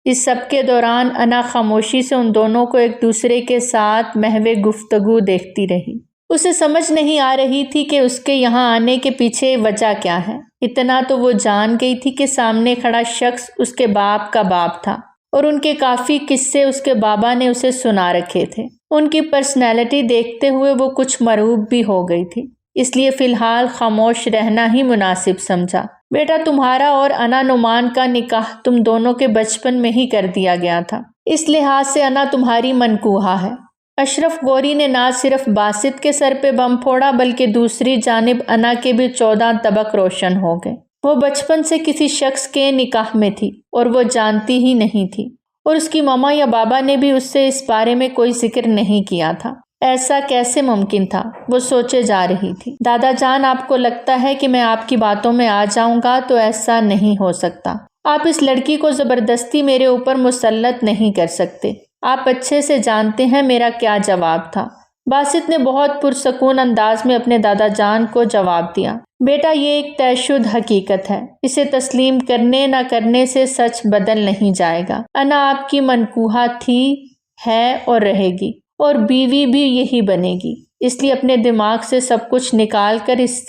اس سب کے دوران انا خاموشی سے ان دونوں کو ایک دوسرے کے ساتھ محو گفتگو دیکھتی رہی۔ اسے سمجھ نہیں آ رہی تھی کہ اس کے یہاں آنے کے پیچھے وجہ کیا ہے۔ اتنا تو وہ جان گئی تھی کہ سامنے کھڑا شخص اس کے باپ کا باپ تھا اور ان کے کافی قصے اس کے بابا نے اسے سنا رکھے تھے۔ ان کی پرسنالٹی دیکھتے ہوئے وہ کچھ مرعوب بھی ہو گئی تھی، اس لیے فی الحال خاموش رہنا ہی مناسب سمجھا۔ بیٹا تمہارا اور انا نعمان کا نکاح تم دونوں کے بچپن میں ہی کر دیا گیا تھا، اس لحاظ سے انا تمہاری منکوحہ ہے۔ اشرف غوری نے نہ صرف باسط کے سر پہ بم پھوڑا بلکہ دوسری جانب انا کے بھی 14 طبق روشن ہو گئے۔ وہ بچپن سے کسی شخص کے نکاح میں تھی اور وہ جانتی ہی نہیں تھی، اور اس کی ماما یا بابا نے بھی اس سے اس بارے میں کوئی ذکر نہیں کیا تھا۔ ایسا کیسے ممکن تھا؟ وہ سوچے جا رہی تھی۔ دادا جان، آپ کو لگتا ہے کہ میں آپ کی باتوں میں آ جاؤں گا تو ایسا نہیں ہو سکتا۔ آپ اس لڑکی کو زبردستی میرے اوپر مسلط نہیں کر سکتے۔ آپ اچھے سے جانتے ہیں میرا کیا جواب تھا۔ باسط نے بہت پرسکون انداز میں اپنے دادا جان کو جواب دیا۔ بیٹا یہ ایک طے شدہ حقیقت ہے، اسے تسلیم کرنے نہ کرنے سے سچ بدل نہیں جائے گا۔ انا آپ کی منکوحہ تھی، ہے اور رہے گی، اور بیوی بھی یہی بنے گی۔ اس لیے اپنے دماغ سے سب کچھ نکال کر اس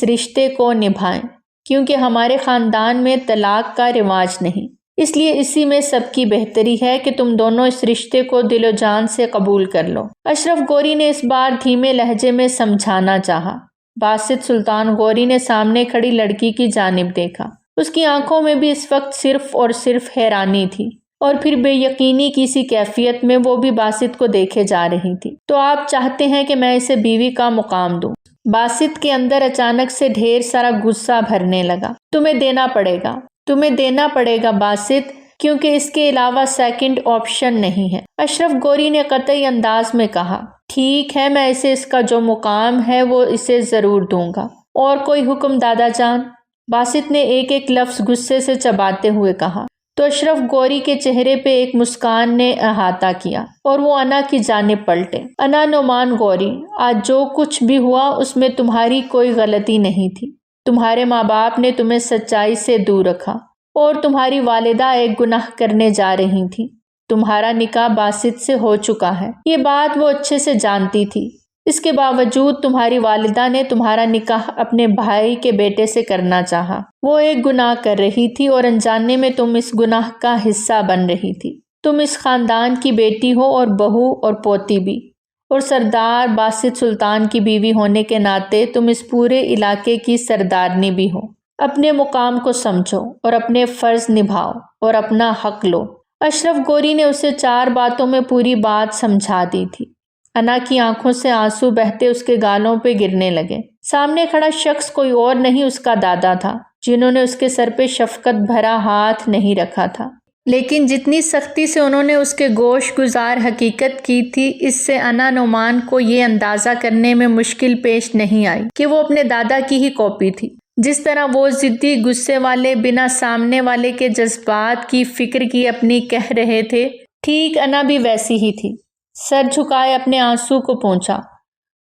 رشتے کو نبھائیں کیونکہ ہمارے خاندان میں طلاق کا رواج نہیں، اس لیے اسی میں سب کی بہتری ہے کہ تم دونوں اس رشتے کو دل و جان سے قبول کر لو۔ اشرف گوری نے اس بار دھیمے لہجے میں سمجھانا چاہا۔ باسط سلطان غوری نے سامنے کھڑی لڑکی کی جانب دیکھا۔ اس کی آنکھوں میں بھی اس وقت صرف اور صرف حیرانی تھی اور پھر بے یقینی کی سی کیفیت میں وہ بھی باسط کو دیکھے جا رہی تھی۔ تو آپ چاہتے ہیں کہ میں اسے بیوی کا مقام دوں؟ باسط کے اندر اچانک سے ڈھیر سارا غصہ بھرنے لگا۔ تمہیں دینا پڑے گا باسط، کیونکہ اس کے علاوہ سیکنڈ آپشن نہیں ہے۔ اشرف گوری نے قطعی انداز میں کہا، ٹھیک ہے، میں اسے اس کا جو مقام ہے وہ اسے ضرور دوں گا۔ اور کوئی حکم دادا جان؟ باسط نے ایک ایک لفظ غصے سے چباتے ہوئے کہا۔ تو اشرف گوری کے چہرے پہ ایک مسکان نے احاطہ کیا اور وہ انا کی جانب پلٹے۔ انا نعمان غوری، آج جو کچھ بھی ہوا اس میں تمہاری کوئی غلطی نہیں تھی۔ تمہارے ماں باپ نے تمہیں سچائی سے دور رکھا اور تمہاری والدہ ایک گناہ کرنے جا رہی تھی۔ تمہارا نکاح باسط سے ہو چکا ہے، یہ بات وہ اچھے سے جانتی تھی۔ اس کے باوجود تمہاری والدہ نے تمہارا نکاح اپنے بھائی کے بیٹے سے کرنا چاہا۔ وہ ایک گناہ کر رہی تھی اور انجانے میں تم اس گناہ کا حصہ بن رہی تھی۔ تم اس خاندان کی بیٹی ہو اور بہو اور پوتی بھی، اور سردار باسط سلطان کی بیوی ہونے کے ناطے تم اس پورے علاقے کی سردارنی بھی ہو۔ اپنے مقام کو سمجھو اور اپنے فرض نبھاؤ اور اپنا حق لو۔ اشرف گوری نے اسے 4 باتوں میں پوری بات سمجھا دی تھی۔ انا کی آنکھوں سے آنسو بہتے اس کے گالوں پہ گرنے لگے۔ سامنے کھڑا شخص کوئی اور نہیں، اس کا دادا تھا، جنہوں نے اس کے سر پہ شفقت بھرا ہاتھ نہیں رکھا تھا، لیکن جتنی سختی سے انہوں نے اس کے گوش گزار حقیقت کی تھی، اس سے انا نعمان کو یہ اندازہ کرنے میں مشکل پیش نہیں آئی کہ وہ اپنے دادا کی ہی کاپی تھی۔ جس طرح وہ ضدی، غصے والے، بنا سامنے والے کے جذبات کی فکر کی اپنی کہہ رہے تھے، ٹھیک انا بھی ویسی ہی تھی۔ سر جھکائے اپنے آنسو کو پونچھا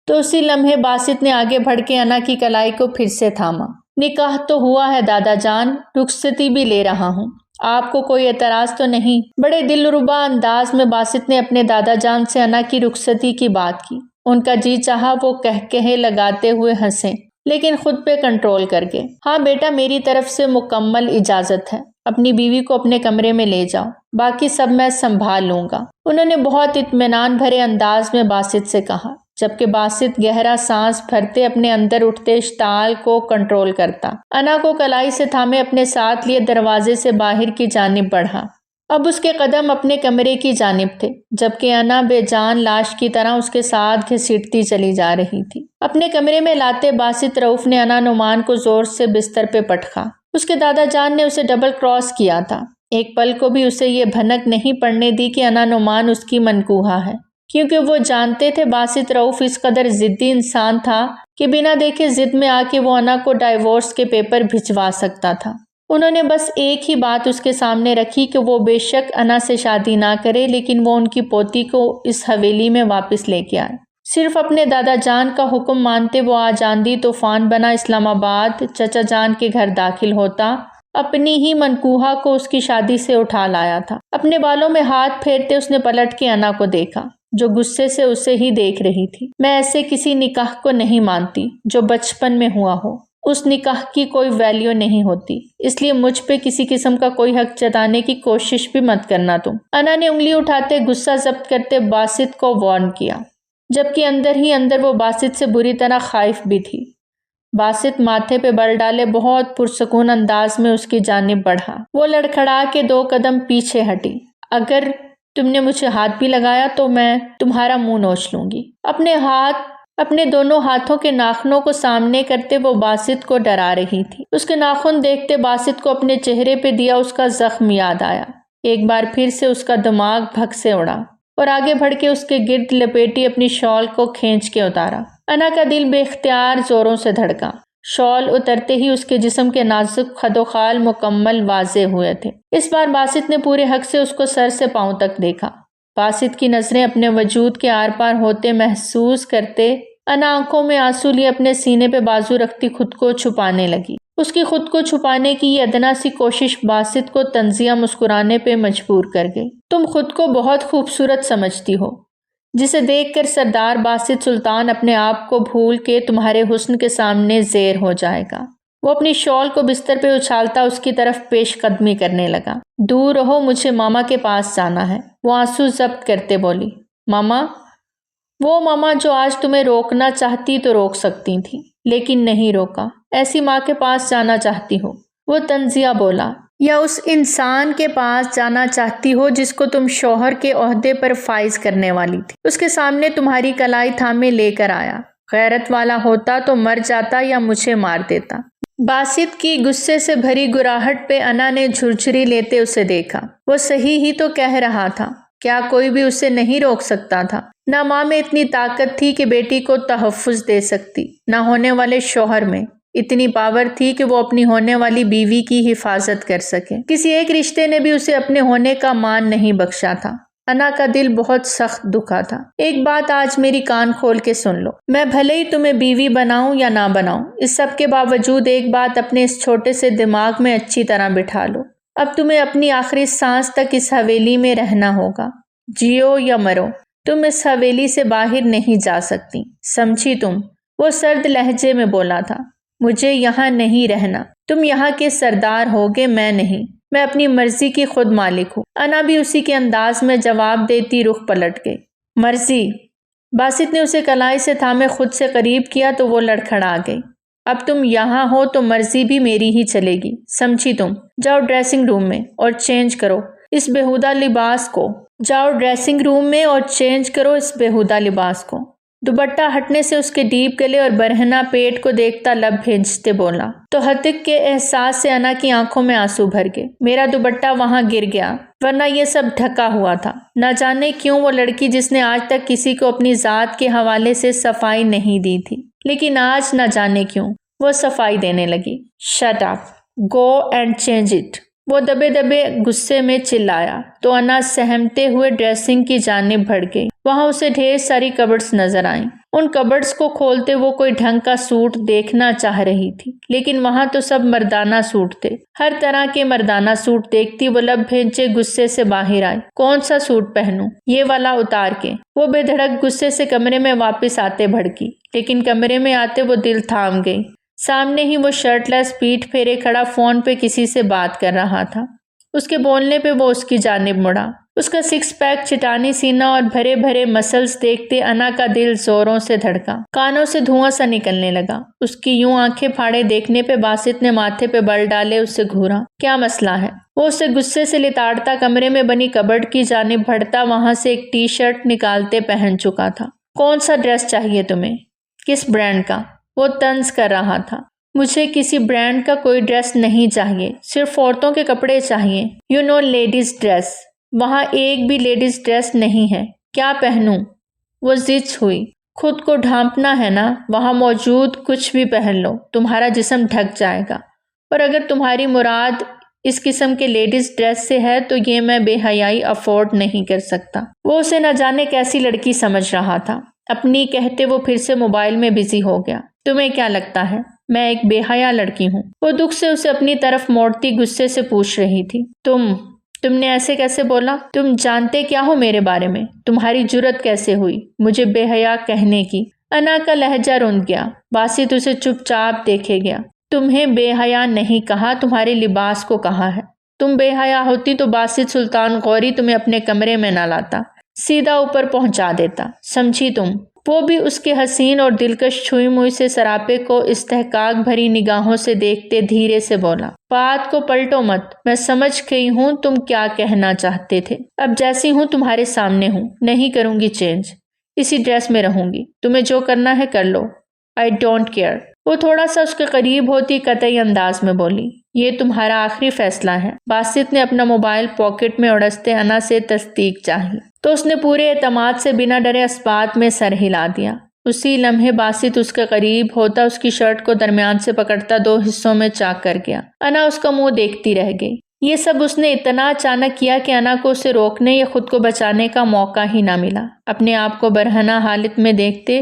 تو اسی لمحے باسط نے آگے بڑھ کے انا کی کلائی کو پھر سے تھاما۔ نکاح تو ہوا ہے دادا جان، رخصتی بھی لے رہا ہوں، آپ کو کوئی اعتراض تو نہیں؟ بڑے دلربا انداز میں باسط نے اپنے دادا جان سے انا کی رخصتی کی بات کی۔ ان کا جی چاہا وہ کہے لگاتے ہوئے ہنسیں، لیکن خود پہ کنٹرول کر کے، ہاں بیٹا، میری طرف سے مکمل اجازت ہے، اپنی بیوی کو اپنے کمرے میں لے جاؤ، باقی سب میں سنبھال لوں گا، انہوں نے بہت اطمینان بھرے انداز میں باسط سے کہا، جبکہ باسط گہرا سانس بھرتے اپنے اندر اٹھتے اشتعال کو کنٹرول کرتا۔ انا کو کلائی سے تھامے اپنے ساتھ لیے دروازے سے باہر کی جانب بڑھا۔ اب اس کے قدم اپنے کمرے کی جانب تھے، جبکہ انا بے جان لاش کی طرح اس کے ساتھ گھسیٹتی چلی جا رہی تھی۔ اپنے کمرے میں لاتے باسط رؤف نے انا نعمان کو زور سے بستر پہ پٹکا۔ اس کے دادا جان نے اسے ڈبل کراس کیا تھا۔ ایک پل کو بھی اسے یہ بھنک نہیں پڑنے دی کہ انا نعمان اس کی منکوحہ ہے، کیونکہ وہ جانتے تھے باسط رؤف اس قدر ضدی انسان تھا کہ بنا دیکھے ضد میں آ کے وہ انا کو ڈائیورس کے پیپر بھجوا سکتا تھا۔ انہوں نے بس ایک ہی بات اس کے سامنے رکھی کہ وہ بے شک انا سے شادی نہ کرے، لیکن وہ ان کی پوتی کو اس حویلی میں واپس لے کے آئے۔ صرف اپنے دادا جان کا حکم مانتے وہ آج آندھی طوفان بنا اسلام آباد چچا جان کے گھر داخل ہوتا، اپنی ہی منکوحہ کو اس کی شادی سے اٹھا لایا تھا۔ اپنے بالوں میں ہاتھ پھیرتے اس نے پلٹ کے انا کو دیکھا، جو غصے سے اسے ہی دیکھ رہی تھی۔ میں ایسے کسی نکاح کو نہیں مانتی جو بچپن میں ہوا ہو، اس نکاح کی کوئی ویلیو نہیں ہوتی، اس لیے مجھ پہ کسی قسم کا کوئی حق جتانے کی کوشش بھی مت کرنا تم۔ انا نے انگلی اٹھاتے غصہ ضبط کرتے باسط کو وارن کیا، جبکہ اندر ہی اندر وہ باسط سے بری طرح خائف بھی تھی۔ باسط ماتھے پہ بل ڈالے بہت پرسکون انداز میں اس کی جانب بڑھا۔ وہ لڑکھڑا کے 2 قدم پیچھے ہٹی۔ اگر تم نے مجھے ہاتھ بھی لگایا تو میں تمہارا منہ نوچ لوں گی۔ اپنے دونوں ہاتھوں کے ناخنوں کو سامنے کرتے وہ باسط کو ڈرا رہی تھی۔ اس کے ناخن دیکھتے باسط کو اپنے چہرے پہ دیا اس کا زخم یاد آیا۔ ایک بار پھر سے اس کا دماغ بھگ سے اڑا اور آگے بڑھ کے اس کے گرد لپیٹی اپنی شال کو کھینچ کے اتارا۔ انا کا دل بے اختیار زوروں سے دھڑکا۔ شال اترتے ہی اس کے جسم کے نازک خد و خال مکمل واضح ہوئے تھے۔ اس بار باسط نے پورے حق سے اس کو سر سے پاؤں تک دیکھا۔ باسط کی نظریں اپنے وجود کے آر پار ہوتے محسوس کرتے انا آنکھوں میں آنسو لیے اپنے سینے پہ بازو رکھتی خود کو چھپانے لگی۔ اس کی خود کو چھپانے کی یہ ادنا سی کوشش باسط کو تنزیہ مسکرانے پہ مجبور کر گئی۔ تم خود کو بہت خوبصورت سمجھتی ہو، جسے دیکھ کر سردار باسط سلطان اپنے آپ کو بھول کے تمہارے حسن کے سامنے زیر ہو جائے گا۔ وہ اپنی شال کو بستر پہ اچھالتا اس کی طرف پیش قدمی کرنے لگا۔ دور رہو، مجھے ماما کے پاس جانا ہے، وہ آنسو ضبط کرتے بولی۔ ماما؟ وہ ماما جو آج تمہیں روکنا چاہتی تو روک سکتی تھی، لیکن نہیں روکا۔ ایسی ماں کے پاس جانا چاہتی ہو؟ وہ تنزیہ بولا۔ یا اس انسان کے پاس جانا چاہتی ہو جس کو تم شوہر کے عہدے پر فائز کرنے والی تھی؟ اس کے سامنے تمہاری کلائی تھامے لے کر آیا۔ غیرت والا ہوتا تو مر جاتا یا مجھے مار دیتا۔ باسط کی غصے سے بھری گراہٹ پہ انا نے جھرجھری لیتے اسے دیکھا۔ وہ صحیح ہی تو کہہ رہا تھا، کیا کوئی بھی اسے نہیں روک سکتا تھا؟ نہ ماں میں اتنی طاقت تھی کہ بیٹی کو تحفظ دے سکتی، نہ ہونے والے شوہر میں اتنی پاور تھی کہ وہ اپنی ہونے والی بیوی کی حفاظت کر سکے۔ کسی ایک رشتے نے بھی اسے اپنے ہونے کا مان نہیں بخشا تھا۔ انا کا دل بہت سخت دکھا تھا۔ ایک بات آج میری کان کھول کے سن لو، میں بھلے ہی تمہیں بیوی بناؤں یا نہ بناؤں، اس سب کے باوجود ایک بات اپنے اس چھوٹے سے دماغ میں اچھی طرح بٹھا لو، اب تمہیں اپنی آخری سانس تک اس حویلی میں رہنا ہوگا، جیو یا مرو، تم اس حویلی سے باہر نہیں جا سکتی، سمجھی تم؟ وہ سرد لہجے میں بولا تھا۔ مجھے یہاں نہیں رہنا، تم یہاں کے سردار ہوگے، میں نہیں، میں اپنی مرضی کی خود مالک ہوں۔ انا بھی اسی کے انداز میں جواب دیتی رخ پلٹ گئی۔ مرضی؟ باسط نے اسے کلائی سے تھامے خود سے قریب کیا تو وہ لڑکھڑا گئی۔ اب تم یہاں ہو تو مرضی بھی میری ہی چلے گی، سمجھی تم؟ جاؤ ڈریسنگ روم میں اور چینج کرو اس بیہودہ لباس کو، جاؤ ڈریسنگ روم میں اور چینج کرو اس بیہودہ لباس کو۔ دوپٹہ ہٹنے سے اس کے ڈیپ گلے اور برہنہ پیٹ کو دیکھتا لب بھینچتے بولا تو ہتک کے احساس سے انا کی آنکھوں میں آنسو بھر گئے۔ میرا دوپٹہ وہاں گر گیا، ورنہ یہ سب ڈھکا ہوا تھا۔ نہ جانے کیوں وہ لڑکی جس نے آج تک کسی کو اپنی ذات کے حوالے سے صفائی نہیں دی تھی، لیکن آج نہ جانے کیوں وہ صفائی دینے لگی۔ Shut up, go and change it, وہ دبے دبے غصے میں چلایا تو انا سہمتے ہوئے ڈریسنگ کی جانب بڑھ گئی۔ وہاں اسے ڈھیر ساری کبرڈز نظر آئیں۔ ان کبرڈز کو کھولتے وہ کوئی ڈھنگ کا سوٹ دیکھنا چاہ رہی تھی، لیکن وہاں تو سب مردانہ سوٹ تھے۔ ہر طرح کے مردانہ سوٹ دیکھتی وہ لب بھینچے غصے سے باہر آئی۔ کون سا سوٹ پہنوں؟ یہ والا اتار کے؟ وہ بے دھڑک غصے سے کمرے میں واپس آتے بھڑکی، لیکن کمرے میں آتے وہ دل تھام گئی۔ سامنے ہی وہ شرٹ لیس پیٹھ پھیرے کھڑا فون پہ کسی سے بات کر رہا تھا۔ اس کے بولنے پہ وہ اس کی جانب مڑا۔ اس کا سکس پیک، چٹانی سینہ اور بھرے بھرے مسلز دیکھتے انا کا دل زوروں سے دھڑکا، کانوں سے دھواں سا نکلنے لگا۔ اس کی یوں آنکھیں پھاڑے دیکھنے پہ باسط نے ماتھے پہ بل ڈالے اسے گھورا۔ کیا مسئلہ ہے؟ وہ اسے غصے سے لتاڑتا کمرے میں بنی کبرڈ کی جانب بڑھتا وہاں سے ایک ٹی شرٹ نکالتے پہن چکا تھا۔ کون سا ڈریس چاہیے تمہیں؟ کس برانڈ کا؟ وہ طنز کر رہا تھا۔ مجھے کسی برانڈ کا کوئی ڈریس نہیں چاہیے، صرف عورتوں کے کپڑے چاہیے، یو نو لیڈیز ڈریس۔ وہاں ایک بھی لیڈیز ڈریس نہیں ہے، کیا پہنوں؟ وہ زچ ہوئی۔ خود کو ڈھانپنا ہے نا، وہاں موجود کچھ بھی پہن لو، تمہارا جسم ڈھک جائے گا، اور اگر تمہاری مراد اس قسم کے لیڈیز ڈریس سے ہے تو یہ میں بے حیائی افورڈ نہیں کر سکتا۔ وہ اسے نہ جانے کیسی لڑکی سمجھ رہا تھا۔ اپنی کہتے وہ پھر سے موبائل میں بزی ہو گیا۔ تمہیں کیا لگتا ہے میں ایک بے حیا لڑکی ہوں؟ وہ دکھ سے اسے اپنی طرف موڑتی غصے سے پوچھ رہی تھی۔ تم نے ایسے کیسے بولا؟ تم جانتے کیا ہو میرے بارے میں؟ تمہاری جرت کیسے ہوئی مجھے بے حیا کہنے کی؟ انا کا لہجہ رند گیا۔ باسط اسے چپ چاپ دیکھے گیا۔ تمہیں بے حیا نہیں کہا، تمہارے لباس کو کہا ہے۔ تم بے حیا ہوتی تو باسط سلطان غوری تمہیں اپنے کمرے میں نہ لاتا، سیدھا اوپر پہنچا دیتا، سمجھی تم؟ وہ بھی اس کے حسین اور دلکش چھوئی موئی سے سراپے کو استحقاق بھری نگاہوں سے دیکھتے دھیرے سے بولا۔ بات کو پلٹو مت، میں سمجھ گئی ہوں تم کیا کہنا چاہتے تھے۔ اب جیسی ہوں تمہارے سامنے ہوں، نہیں کروں گی چینج، اسی ڈریس میں رہوں گی، تمہیں جو کرنا ہے کر لو، آئی ڈونٹ کیئر۔ وہ تھوڑا سا اس کے قریب ہوتی قطعی انداز میں بولی۔ یہ تمہارا آخری فیصلہ ہے۔ باسط نے اپنا موبائل پاکٹ میں اڑستے انا سے تصدیق چاہی تو اس نے پورے اعتماد سے بنا ڈرے اس بات میں سر ہلا دیا۔ اسی لمحے باسط اس کے قریب ہوتا اس کی شرٹ کو درمیان سے پکڑتا 2 حصوں میں چاک کر گیا۔ انا اس کا منہ دیکھتی رہ گئی۔ یہ سب اس نے اتنا اچانک کیا کہ انا کو اسے روکنے یا خود کو بچانے کا موقع ہی نہ ملا۔ اپنے آپ کو برہنہ حالت میں دیکھتے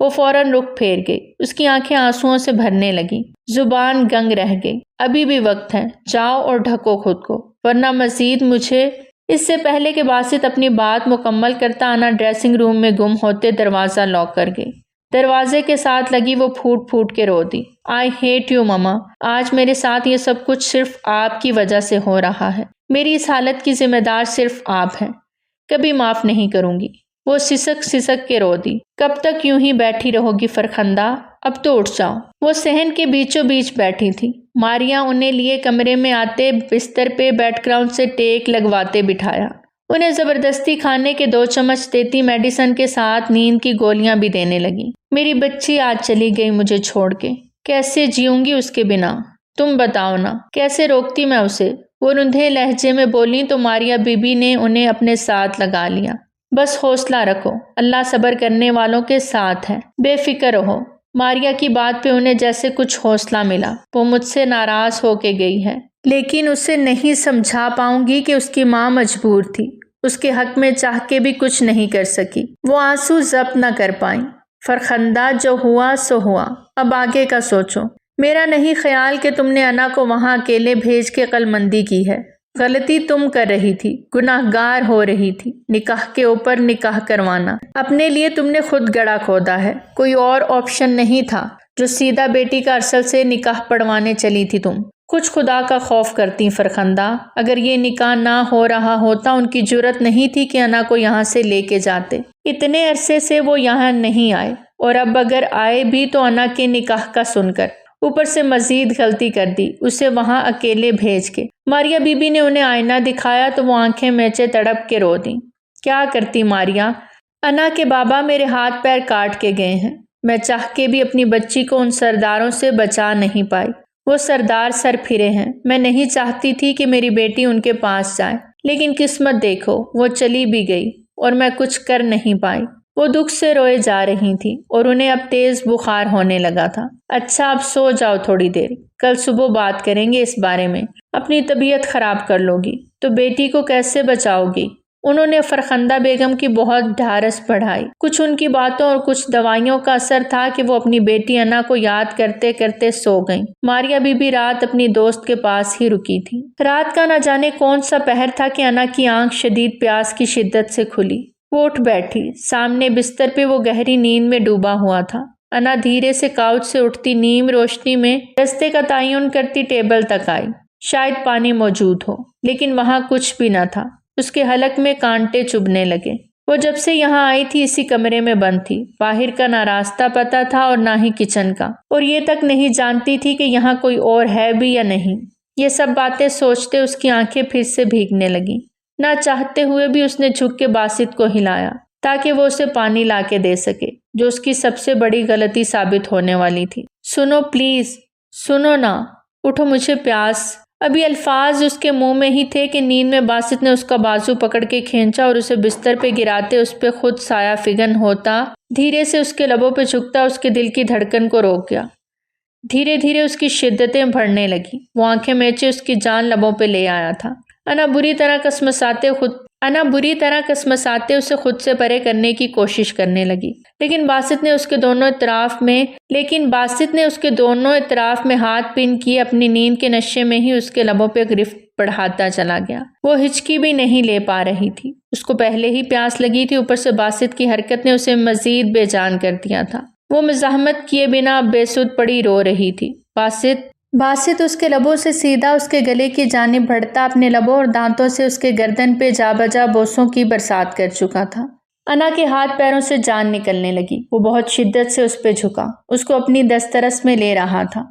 وہ فوراً رخ پھیر گئی۔ اس کی آنکھیں آنسوؤں سے بھرنے لگیں، زبان گنگ رہ گئی۔ ابھی بھی وقت ہے، جاؤ اور ڈھکو خود کو، ورنہ مزید مجھے۔ اس سے پہلے کہ باسط اپنی بات مکمل کرتا، انا ڈریسنگ روم میں گم ہوتے دروازہ لاک کر گئی۔ دروازے کے ساتھ لگی وہ پھوٹ پھوٹ کے رو دی۔ آئی ہیٹ یو مما، آج میرے ساتھ یہ سب کچھ صرف آپ کی وجہ سے ہو رہا ہے۔ میری اس حالت کی ذمہ دار صرف آپ ہیں، کبھی معاف نہیں کروں گی۔ وہ سسک سسک کے رو دی۔ کب تک یوں ہی بیٹھی رہو گی فرخندہ؟ اب تو اٹھ جاؤ۔ وہ صحن کے بیچوں بیچ بیٹھی تھی۔ ماریا انہیں لیے کمرے میں آتے بستر پہ بیڈ گراؤنڈ سے ٹیک لگواتے بٹھایا۔ انہیں زبردستی کھانے کے 2 چمچ دیتی، میڈیسن کے ساتھ نیند کی گولیاں بھی دینے لگی۔ میری بچی آج چلی گئی مجھے چھوڑ کے، کیسے جیوں گی اس کے بنا؟ تم بتاؤ نا، کیسے روکتی میں اسے؟ وہ رندھے لہجے میں بولی تو ماریا بی بی نے انہیں اپنے ساتھ لگا لیا۔ بس حوصلہ رکھو، اللہ صبر کرنے والوں کے ساتھ ہے، بے فکر رہو۔ ماریا کی بات پہ انہیں جیسے کچھ حوصلہ ملا۔ وہ مجھ سے ناراض ہو کے گئی ہے، لیکن اسے نہیں سمجھا پاؤں گی کہ اس کی ماں مجبور تھی، اس کے حق میں چاہ کے بھی کچھ نہیں کر سکی۔ وہ آنسو ضبط نہ کر پائیں۔ فرخندہ، جو ہوا سو ہوا، اب آگے کا سوچو۔ میرا نہیں خیال کہ تم نے انا کو وہاں اکیلے بھیج کے عقلمندی کی ہے۔ غلطی تم کر رہی تھی، گناہ گار ہو رہی تھی۔ نکاح کے اوپر نکاح کروانا اپنے لیے تم نے خود گڑھا کھودا ہے، کوئی اور آپشن نہیں تھا جو سیدھا بیٹی کا ارسل سے نکاح پڑھوانے چلی تھی تم۔ کچھ خدا کا خوف کرتی فرخندہ، اگر یہ نکاح نہ ہو رہا ہوتا ان کی جرت نہیں تھی کہ انا کو یہاں سے لے کے جاتے۔ اتنے عرصے سے وہ یہاں نہیں آئے، اور اب اگر آئے بھی تو انا کے نکاح کا سن کر، اوپر سے مزید غلطی کر دی اسے وہاں اکیلے بھیج کے۔ ماریا بی بی نے انہیں آئینہ دکھایا تو وہ آنکھیں میچے تڑپ کے رو دیں۔ کیا کرتی ماریا؟ انا کے بابا میرے ہاتھ پیر کاٹ کے گئے ہیں، میں چاہ کے بھی اپنی بچی کو ان سرداروں سے بچا نہیں پائی۔ وہ سردار سر پھرے ہیں۔ میں نہیں چاہتی تھی کہ میری بیٹی ان کے پاس جائے، لیکن قسمت دیکھو، وہ چلی بھی گئی اور میں کچھ کر نہیں پائی۔ وہ دکھ سے روئے جا رہی تھی اور انہیں اب تیز بخار ہونے لگا تھا۔ اچھا اب سو جاؤ تھوڑی دیر، کل صبح بات کریں گے اس بارے میں۔ اپنی طبیعت خراب کر لو گی تو بیٹی کو کیسے بچاؤ گی؟ انہوں نے فرخندہ بیگم کی بہت ڈھارس بڑھائی۔ کچھ ان کی باتوں اور کچھ دوائیوں کا اثر تھا کہ وہ اپنی بیٹی انا کو یاد کرتے کرتے سو گئیں۔ ماریا بی بی رات اپنی دوست کے پاس ہی رکی تھی۔ رات کا نہ جانے کون سا پہر تھا کہ انا کی آنکھ شدید پیاس کی شدت سے کھلی۔ وہ اٹھ بیٹھی۔ سامنے بستر پہ وہ گہری نیند میں ڈوبا ہوا تھا۔ انا دھیرے سے کاؤچ سے اٹھتی نیم روشنی میں رستے کا تعین کرتی ٹیبل تک آئی۔ شاید پانی موجود ہو، لیکن وہاں کچھ بھی نہ تھا۔ اس کے حلق میں کانٹے چبھنے لگے۔ وہ جب سے یہاں آئی تھی اسی کمرے میں بند تھی۔ باہر کا نہ راستہ پتہ تھا اور نہ ہی کچن کا، اور یہ تک نہیں جانتی تھی کہ یہاں کوئی اور ہے بھی یا نہیں۔ یہ سب باتیں سوچتے اس کی آنکھیں پھر سے بھیگنے لگیں۔ نہ چاہتے ہوئے بھی اس نے جھک کے باسط کو ہلایا تاکہ وہ اسے پانی لا کے دے سکے، جو اس کی سب سے بڑی غلطی ثابت ہونے والی تھی۔ سنو پلیز، سنو نا، اٹھو، مجھے پیاس۔ ابھی الفاظ اس کے منہ میں ہی تھے کہ نیند میں باسط نے اس کا بازو پکڑ کے کھینچا اور اسے بستر پہ گراتے اس پہ خود سایہ فگن ہوتا، دھیرے سے اس کے لبوں پہ جھکتا اس کے دل کی دھڑکن کو روک گیا۔ دھیرے دھیرے اس کی شدتیں بڑھنے لگیں۔ وہ آنکھیں میچے اس کی جان لبوں پہ لے آیا تھا۔ انا بری طرح کسمساتے اسے خود سے پرے کرنے کی کوشش کرنے لگی، لیکن باسط نے اس کے دونوں اطراف میں ہاتھ پن کیے اپنی نیند کے نشے میں ہی اس کے لبوں پہ گرفت بڑھاتا چلا گیا۔ وہ ہچکی بھی نہیں لے پا رہی تھی۔ اس کو پہلے ہی پیاس لگی تھی، اوپر سے باسط کی حرکت نے اسے مزید بے جان کر دیا تھا۔ وہ مزاحمت کیے بنا بے سود پڑی رو رہی تھی۔ باسط اس کے لبوں سے سیدھا اس کے گلے کی جانب بڑھتا اپنے لبوں اور دانتوں سے اس کے گردن پہ جا بجا بوسوں کی برسات کر چکا تھا۔ انا کے ہاتھ پیروں سے جان نکلنے لگی۔ وہ بہت شدت سے اس پہ جھکا، اس کو اپنی دسترس میں لے رہا تھا۔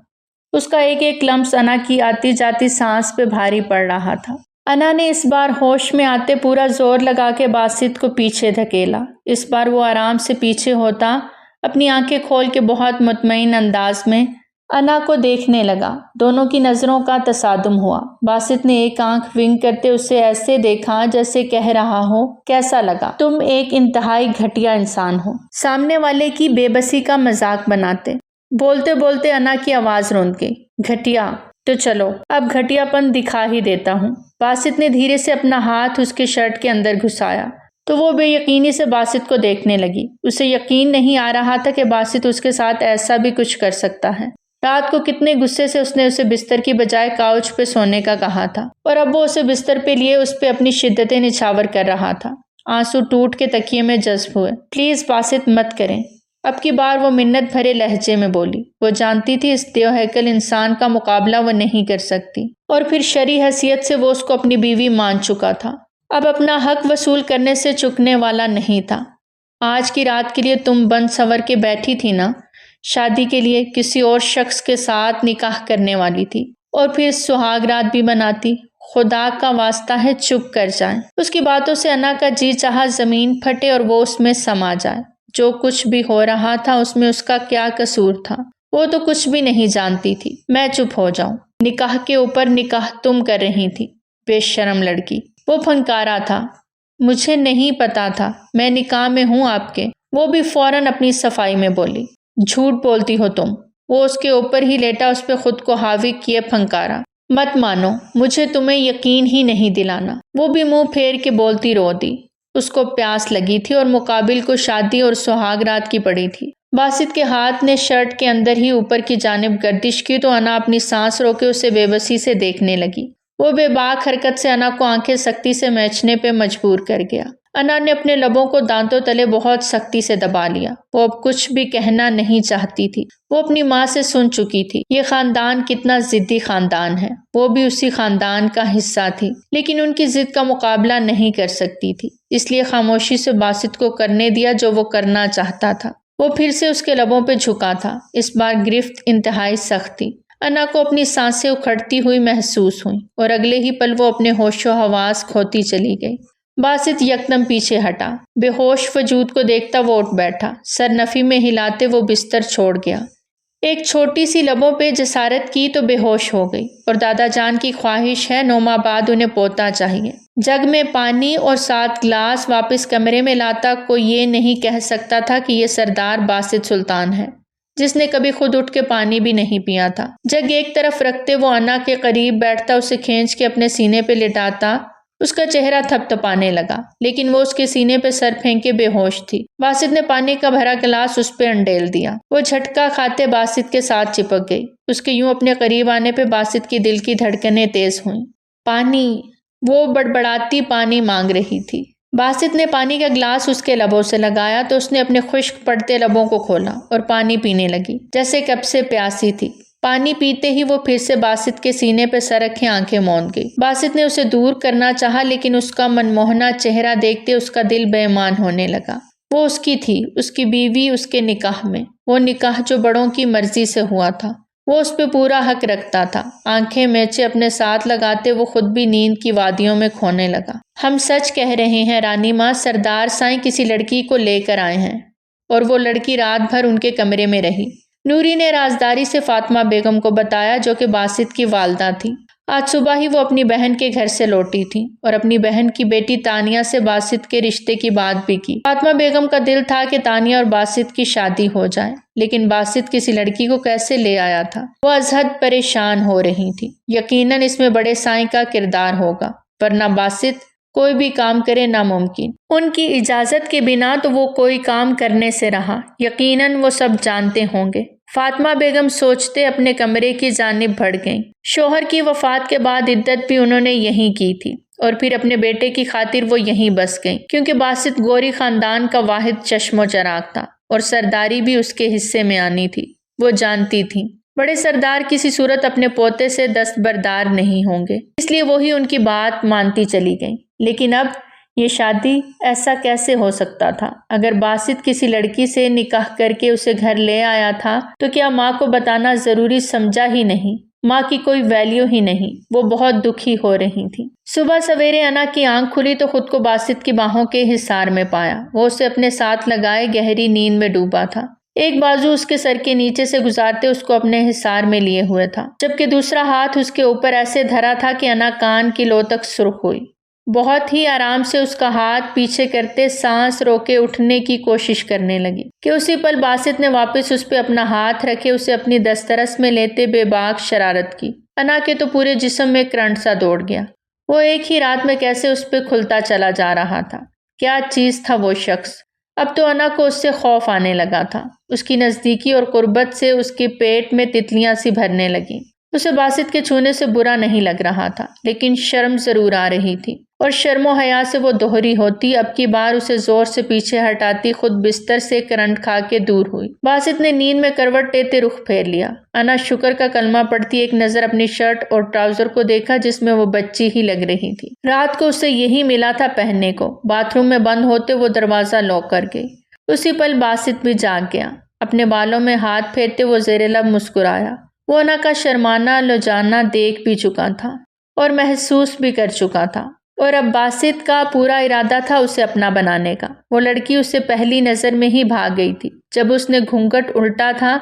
اس کا ایک ایک لمس انا کی آتی جاتی سانس پہ بھاری پڑ رہا تھا۔ انا نے اس بار ہوش میں آتے پورا زور لگا کے باسط کو پیچھے دھکیلا۔ اس بار وہ آرام سے پیچھے ہوتا، اپنی آنکھیں کھول کے بہت مطمئن انداز میں انا کو دیکھنے لگا۔ دونوں کی نظروں کا تصادم ہوا۔ باسط نے ایک آنکھ ونک کرتے اسے ایسے دیکھا جیسے کہہ رہا ہو، کیسا لگا؟ تم ایک انتہائی گھٹیا انسان ہو، سامنے والے کی بے بسی کا مذاق بناتے۔ بولتے بولتے انا کی آواز روند گئی۔ گھٹیا؟ تو چلو اب گھٹیا پن دکھا ہی دیتا ہوں۔ باسط نے دھیرے سے اپنا ہاتھ اس کے شرٹ کے اندر گھسایا۔ تو وہ بے یقینی سے باسط کو دیکھنے لگی۔ اسے یقین نہیں آ رہا تھا کہ باسط اس کے ساتھ ایسا بھی کچھ کر سکتا ہے۔ رات کو کتنے غصے سے اس نے اسے بستر کی بجائے کاؤچ پہ سونے کا کہا تھا، اور اب وہ اسے بستر پہ لیے اس پہ اپنی شدتیں نچھاور کر رہا تھا۔ آنسو ٹوٹ کے تکیے میں جذب ہوئے۔ پلیز باسط مت کریں، اب کی بار وہ منت بھرے لہجے میں بولی۔ وہ جانتی تھی اس دیو ہیکل انسان کا مقابلہ وہ نہیں کر سکتی، اور پھر شرعی حیثیت سے وہ اس کو اپنی بیوی مان چکا تھا، اب اپنا حق وصول کرنے سے چکنے والا نہیں تھا۔ آج کی رات کے لیے تم بند سنور کے بیٹھی تھی نا، شادی کے لیے کسی اور شخص کے ساتھ نکاح کرنے والی تھی، اور پھر سہاگ رات بھی مناتی۔ خدا کا واسطہ ہے چپ کر جائیں۔ اس کی باتوں سے انا کا جی چاہا زمین پھٹے اور وہ اس میں سما جائے۔ جو کچھ بھی ہو رہا تھا اس میں اس کا کیا قصور تھا؟ وہ تو کچھ بھی نہیں جانتی تھی۔ میں چپ ہو جاؤں؟ نکاح کے اوپر نکاح تم کر رہی تھی، بے شرم لڑکی، وہ پھنکارا تھا۔ مجھے نہیں پتا تھا، میں نکاح میں ہوں آپ کے، وہ بھی فوراً اپنی صفائی میں بولی۔ جھوٹ بولتی ہو تم۔ وہ اس کے اوپر ہی لیٹا اس پہ خود کو حاوی کیے پھنکارا۔ مت مانو، مجھے تمہیں یقین ہی نہیں دلانا۔ وہ بھی منہ پھیر کے بولتی رو دی۔ اس کو پیاس لگی تھی اور مقابل کو شادی اور سہاگ رات کی پڑی تھی۔ باسط کے ہاتھ نے شرٹ کے اندر ہی اوپر کی جانب گردش کی تو انا اپنی سانس روکے اسے بے بسی سے دیکھنے لگی۔ وہ بے باک حرکت سے انا کو آنکھیں سختی سے میچنے پہ مجبور کر گیا۔ انا نے اپنے لبوں کو دانتوں تلے بہت سختی سے دبا لیا۔ وہ اب کچھ بھی کہنا نہیں چاہتی تھی۔ وہ اپنی ماں سے سن چکی تھی یہ خاندان کتنا ضدی خاندان ہے، وہ بھی اسی خاندان کا حصہ تھی، لیکن ان کی ضد کا مقابلہ نہیں کر سکتی تھی، اس لیے خاموشی سے باسط کو کرنے دیا جو وہ کرنا چاہتا تھا۔ وہ پھر سے اس کے لبوں پہ جھکا تھا۔ اس بار گرفت انتہائی سخت تھی۔ انا کو اپنی سانسیں اکھڑتی ہوئی محسوس ہوئیں اور اگلے ہی پل وہ اپنے ہوش و حواس کھوتی چلی گئی۔ باسط یکدم پیچھے ہٹا۔ بے ہوش وجود کو دیکھتا وہ اٹھ بیٹھا، سر نفی میں ہلاتے وہ بستر چھوڑ گیا۔ ایک چھوٹی سی لبوں پہ جسارت کی تو بے ہوش ہو گئی، اور دادا جان کی خواہش ہے 9 ماہ بعد انہیں پوتا چاہیے۔ جگ میں پانی اور 7 گلاس واپس کمرے میں لاتا کوئی یہ نہیں کہہ سکتا تھا کہ یہ سردار باسط سلطان ہے، جس نے کبھی خود اٹھ کے پانی بھی نہیں پیا تھا۔ جگ ایک طرف رکھتے وہ انا کے قریب بیٹھتا، اسے کھینچ کے اپنے سینے پہ لٹاتا۔ اس کا چہرہ تھپ تھپانے لگا، لیکن وہ اس کے سینے پہ سر پھینکے بے ہوش تھی۔ باسط نے پانی کا بھرا گلاس اس پہ انڈیل دیا۔ وہ جھٹکا کھاتے باسط کے ساتھ چپک گئی۔ اس کے یوں اپنے قریب آنے پہ باسط کی دل کی دھڑکنیں تیز ہوئیں۔ پانی، وہ بڑبڑاتی پانی مانگ رہی تھی۔ باسط نے پانی کا گلاس اس کے لبوں سے لگایا تو اس نے اپنے خشک پڑتے لبوں کو کھولا اور پانی پینے لگی جیسے کب سے پیاسی تھی۔ پانی پیتے ہی وہ پھر سے باسط کے سینے پہ سر رکھے آنکھیں موند گئی۔ باسط نے اسے دور کرنا چاہا، لیکن اس کا منموہنا چہرہ دیکھتے اس کا دل بے ایمان ہونے لگا۔ وہ اس کی تھی، اس کی بیوی، اس کے نکاح میں، وہ نکاح جو بڑوں کی مرضی سے ہوا تھا۔ وہ اس پہ پورا حق رکھتا تھا۔ آنکھیں میچے اپنے ساتھ لگاتے وہ خود بھی نیند کی وادیوں میں کھونے لگا۔ ہم سچ کہہ رہے ہیں رانی ماں، سردار سائیں کسی لڑکی کو لے کر آئے ہیں، اور وہ لڑکی رات بھر ان کے کمرے میں رہی۔ نوری نے رازداری سے فاطمہ بیگم کو بتایا، جو کہ باسط کی والدہ تھی۔ آج صبح ہی وہ اپنی بہن کے گھر سے لوٹی تھی اور اپنی بہن کی بیٹی تانیہ سے باسط کے رشتے کی بات بھی کی۔ فاطمہ بیگم کا دل تھا کہ تانیہ اور باسط کی شادی ہو جائے، لیکن باسط کسی لڑکی کو کیسے لے آیا تھا؟ وہ ازحد پریشان ہو رہی تھی۔ یقیناً اس میں بڑے سائیں کا کردار ہوگا، ورنہ باسط کوئی بھی کام کرے ناممکن۔ ان کی اجازت کے بنا تو وہ کوئی کام کرنے سے رہا، یقیناً وہ سب جانتے ہوں گے۔ فاطمہ بیگم سوچتے اپنے کمرے کی جانب بڑھ گئیں۔ شوہر کی وفات کے بعد عدت بھی انہوں نے یہیں کی تھی، اور پھر اپنے بیٹے کی خاطر وہ یہیں بس گئیں، کیونکہ باسط گوری خاندان کا واحد چشم و چراغ تھا اور سرداری بھی اس کے حصے میں آنی تھی۔ وہ جانتی تھیں بڑے سردار کسی صورت اپنے پوتے سے دستبردار نہیں ہوں گے، اس لیے وہی ان کی بات مانتی چلی گئیں۔ لیکن اب یہ شادی، ایسا کیسے ہو سکتا تھا؟ اگر باسط کسی لڑکی سے نکاح کر کے اسے گھر لے آیا تھا تو کیا ماں کو بتانا ضروری سمجھا ہی نہیں؟ ماں کی کوئی ویلیو ہی نہیں۔ وہ بہت دکھی ہو رہی تھی۔ صبح سویرے انا کی آنکھ کھلی تو خود کو باسط کی باہوں کے حصار میں پایا۔ وہ اسے اپنے ساتھ لگائے گہری نیند میں ڈوبا تھا۔ ایک بازو اس کے سر کے نیچے سے گزارتے اس کو اپنے حصار میں لیے ہوئے تھا، جبکہ دوسرا ہاتھ اس کے اوپر ایسے دھرا تھا کہ انا کان کی لو تک سرخ ہوئی۔ بہت ہی آرام سے اس کا ہاتھ پیچھے کرتے سانس روکے اٹھنے کی کوشش کرنے لگی کہ اسی پل باسط نے واپس اس پہ اپنا ہاتھ رکھے اسے اپنی دسترس میں لیتے بے باک شرارت کی۔ انا کے تو پورے جسم میں کرنٹ سا دوڑ گیا۔ وہ ایک ہی رات میں کیسے اس پہ کھلتا چلا جا رہا تھا، کیا چیز تھا وہ شخص؟ اب تو انا کو اس سے خوف آنے لگا تھا۔ اس کی نزدیکی اور قربت سے اس کے پیٹ میں تتلیاں سی بھرنے لگیں۔ اسے باسط کے چھونے سے برا نہیں لگ رہا تھا، لیکن شرم ضرور آ رہی تھی، اور شرم و حیا سے وہ دوہری ہوتی۔ اب کی بار اسے زور سے پیچھے ہٹاتی خود بستر سے کرنٹ کھا کے دور ہوئی۔ باسط نے نیند میں کروٹ لیتے رخ پھیر لیا۔ انا شکر کا کلمہ پڑھتی ایک نظر اپنی شرٹ اور ٹراؤزر کو دیکھا جس میں وہ بچی ہی لگ رہی تھی۔ رات کو اسے یہی ملا تھا پہننے کو۔ باتھ روم میں بند ہوتے وہ دروازہ لاک کر گئی۔ اسی پل باسط بھی جاگ گیا۔ اپنے بالوں میں ہاتھ پھیرتے وہ زیر لب مسکرایا۔ وہ انا کا شرمانہ لجانا دیکھ بھی چکا تھا اور محسوس بھی کر چکا تھا، اور اب باسط کا پورا ارادہ تھا اسے اپنا بنانے کا۔ وہ لڑکی اسے پہلی نظر میں ہی بھاگ گئی تھی۔ جب اس نے گھونگھٹ الٹا تھا،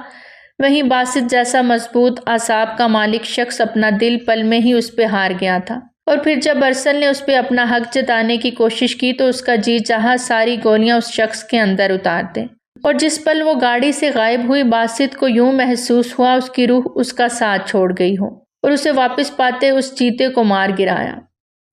وہیں باسط جیسا مضبوط اعصاب کا مالک شخص اپنا دل پل میں ہی اس پہ ہار گیا تھا، اور پھر جب ارسل نے اس پہ اپنا حق جتانے کی کوشش کی تو اس کا جی چاہا ساری گولیاں اس شخص کے اندر اتار دے، اور جس پل وہ گاڑی سے غائب ہوئی باسط کو یوں محسوس ہوا اس کی روح اس کا ساتھ چھوڑ گئی ہو، اور اسے واپس پاتے اس چیتے کو مار گرایا،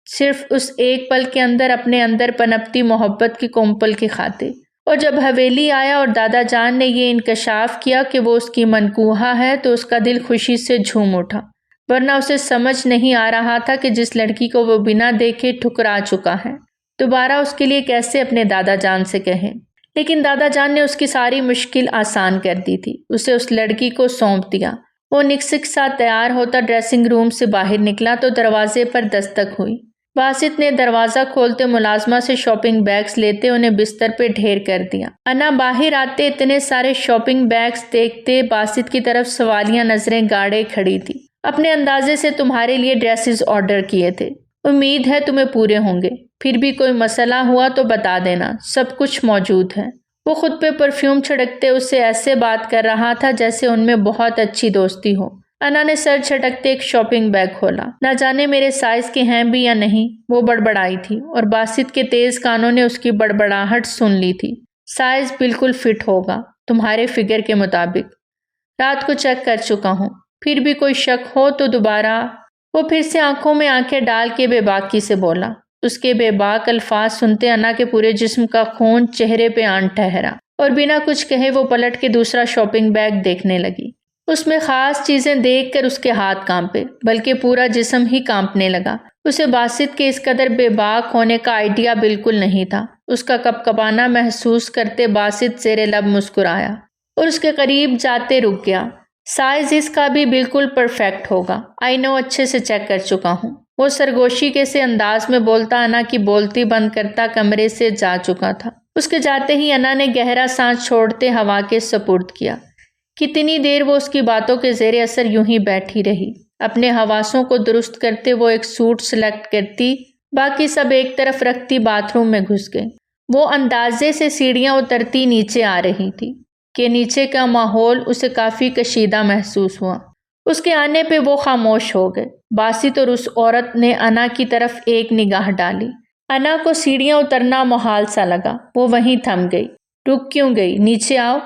صرف اس ایک پل کے اندر اپنے اندر پنپتی محبت کی کومپل کی خاطر۔ اور جب حویلی آیا اور دادا جان نے یہ انکشاف کیا کہ وہ اس کی منکوحہ ہے تو اس کا دل خوشی سے جھوم اٹھا، ورنہ اسے سمجھ نہیں آ رہا تھا کہ جس لڑکی کو وہ بنا دیکھے ٹھکرا چکا ہے دوبارہ اس کے لیے کیسے اپنے دادا جان سے کہے۔ لیکن دادا جان نے اس کی ساری مشکل آسان کر دی تھی، اسے اس لڑکی کو سونپ دیا۔ وہ نکسک سا تیار ہوتا ڈریسنگ روم سے باہر نکلا تو دروازے پر دستک ہوئی۔ باسط نے دروازہ کھولتے ملازمہ سے شاپنگ بیگز لیتے انہیں بستر پہ ڈھیر کر دیا۔ انا باہر آتے اتنے سارے شاپنگ بیگز دیکھتے باسط کی طرف سوالیہ نظریں گاڑے کھڑی تھی۔ اپنے اندازے سے تمہارے لیے ڈریسز آرڈر کیے تھے، امید ہے تمہیں پورے ہوں گے، پھر بھی کوئی مسئلہ ہوا تو بتا دینا، سب کچھ موجود ہے۔ وہ خود پہ پرفیوم چھڑکتے اس سے ایسے بات کر رہا تھا جیسے ان میں بہت اچھی دوستی ہو۔ انا نے سر چھٹکتے ایک شاپنگ بیگ کھولا۔ نہ جانے میرے سائز کے ہیں بھی یا نہیں، وہ بڑبڑائی تھی، اور باسط کے تیز کانوں نے اس کی بڑبڑاہٹ سن لی تھی۔ سائز بالکل فٹ ہوگا تمہارے فگر کے مطابق، رات کو چیک کر چکا ہوں، پھر بھی کوئی شک ہو تو دوبارہ۔ وہ پھر سے آنکھوں میں آنکھیں ڈال کے بے باکی سے بولا۔ اس کے بے باک الفاظ سنتے انا کے پورے جسم کا خون چہرے پہ آن ٹھہرا، اور بنا کچھ کہے وہ پلٹ کے دوسرا شاپنگ بیگ دیکھنے لگی۔ اس میں خاص چیزیں دیکھ کر اس کے ہاتھ کانپے، بلکہ پورا جسم ہی کانپنے لگا۔ اسے باسط کے اس قدر بے باک ہونے کا آئیڈیا بالکل نہیں تھا۔ اس کا کپکپانا محسوس کرتے باسط زیر لب مسکرایا اور اس کے قریب جاتے رک گیا۔ سائز اس کا بھی بالکل پرفیکٹ ہوگا، آئی نو، اچھے سے چیک کر چکا ہوں۔ وہ سرگوشی کے سے انداز میں بولتا انا کی بولتی بند کرتا کمرے سے جا چکا تھا۔ اس کے جاتے ہی انا نے گہرا سانس چھوڑتے ہوا کے سپرد کیا۔ کتنی دیر وہ اس کی باتوں کے زیر اثر یوں ہی بیٹھی رہی۔ اپنے حواسوں کو درست کرتے وہ ایک سوٹ سلیکٹ کرتی، باقی سب ایک طرف رکھتی باتھ روم میں گھس گئی۔ وہ اندازے سے سیڑھیاں اترتی نیچے آ رہی تھی کہ نیچے کا ماحول اسے کافی کشیدہ محسوس ہوا۔ اس کے آنے پہ وہ خاموش ہو گئے۔ باسط اور اس عورت نے انا کی طرف ایک نگاہ ڈالی۔ انا کو سیڑھیاں اترنا محال سا لگا، وہ وہیں تھم گئی۔ رک کیوں گئی؟ نیچے آؤ۔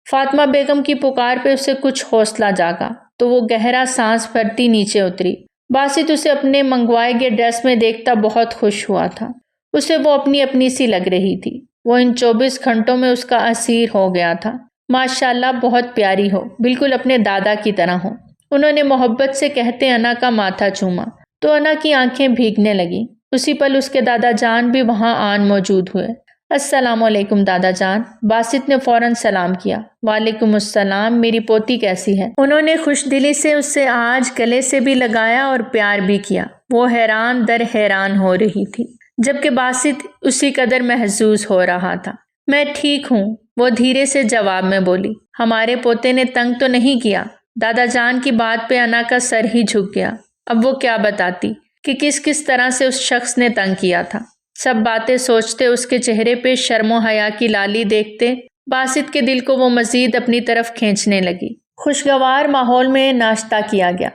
فاطمہ بیگم کی پکار پہ اسے کچھ حوصلہ جاگا تو وہ گہرا سانس بھرتی نیچے اتری۔ باسط اسے اپنے منگوائے گئے ڈریس میں دیکھتا بہت خوش ہوا تھا۔ اسے وہ اپنی سی لگ رہی تھی۔ وہ ان 24 گھنٹوں میں اس کا اسیر ہو گیا تھا۔ ماشاءاللہ بہت پیاری ہو، بالکل اپنے دادا کی طرح ہو۔ انہوں نے محبت سے کہتے انا کا ماتھا چوما تو انا کی آنکھیں بھیگنے لگیں۔ اسی پل اس کے دادا جان بھی وہاں آن موجود ہوئے۔ السلام علیکم دادا جان، باسط نے فوراً سلام کیا۔ وعلیکم السلام، میری پوتی کیسی ہے؟ انہوں نے خوش دلی سے اس سے آج گلے سے بھی لگایا اور پیار بھی کیا۔ وہ حیران در حیران ہو رہی تھی، جبکہ باسط اسی قدر محظوظ ہو رہا تھا۔ میں ٹھیک ہوں، وہ دھیرے سے جواب میں بولی۔ ہمارے پوتے نے تنگ تو نہیں کیا؟ دادا جان کی بات پہ انا کا سر ہی جھک گیا۔ اب وہ کیا بتاتی کہ کس طرح سے اس شخص نے تنگ کیا تھا۔ سب باتیں سوچتے اس کے چہرے پہ شرم و حیا کی لالی دیکھتے باسط کے دل کو وہ مزید اپنی طرف کھینچنے لگی۔ خوشگوار ماحول میں ناشتہ کیا گیا۔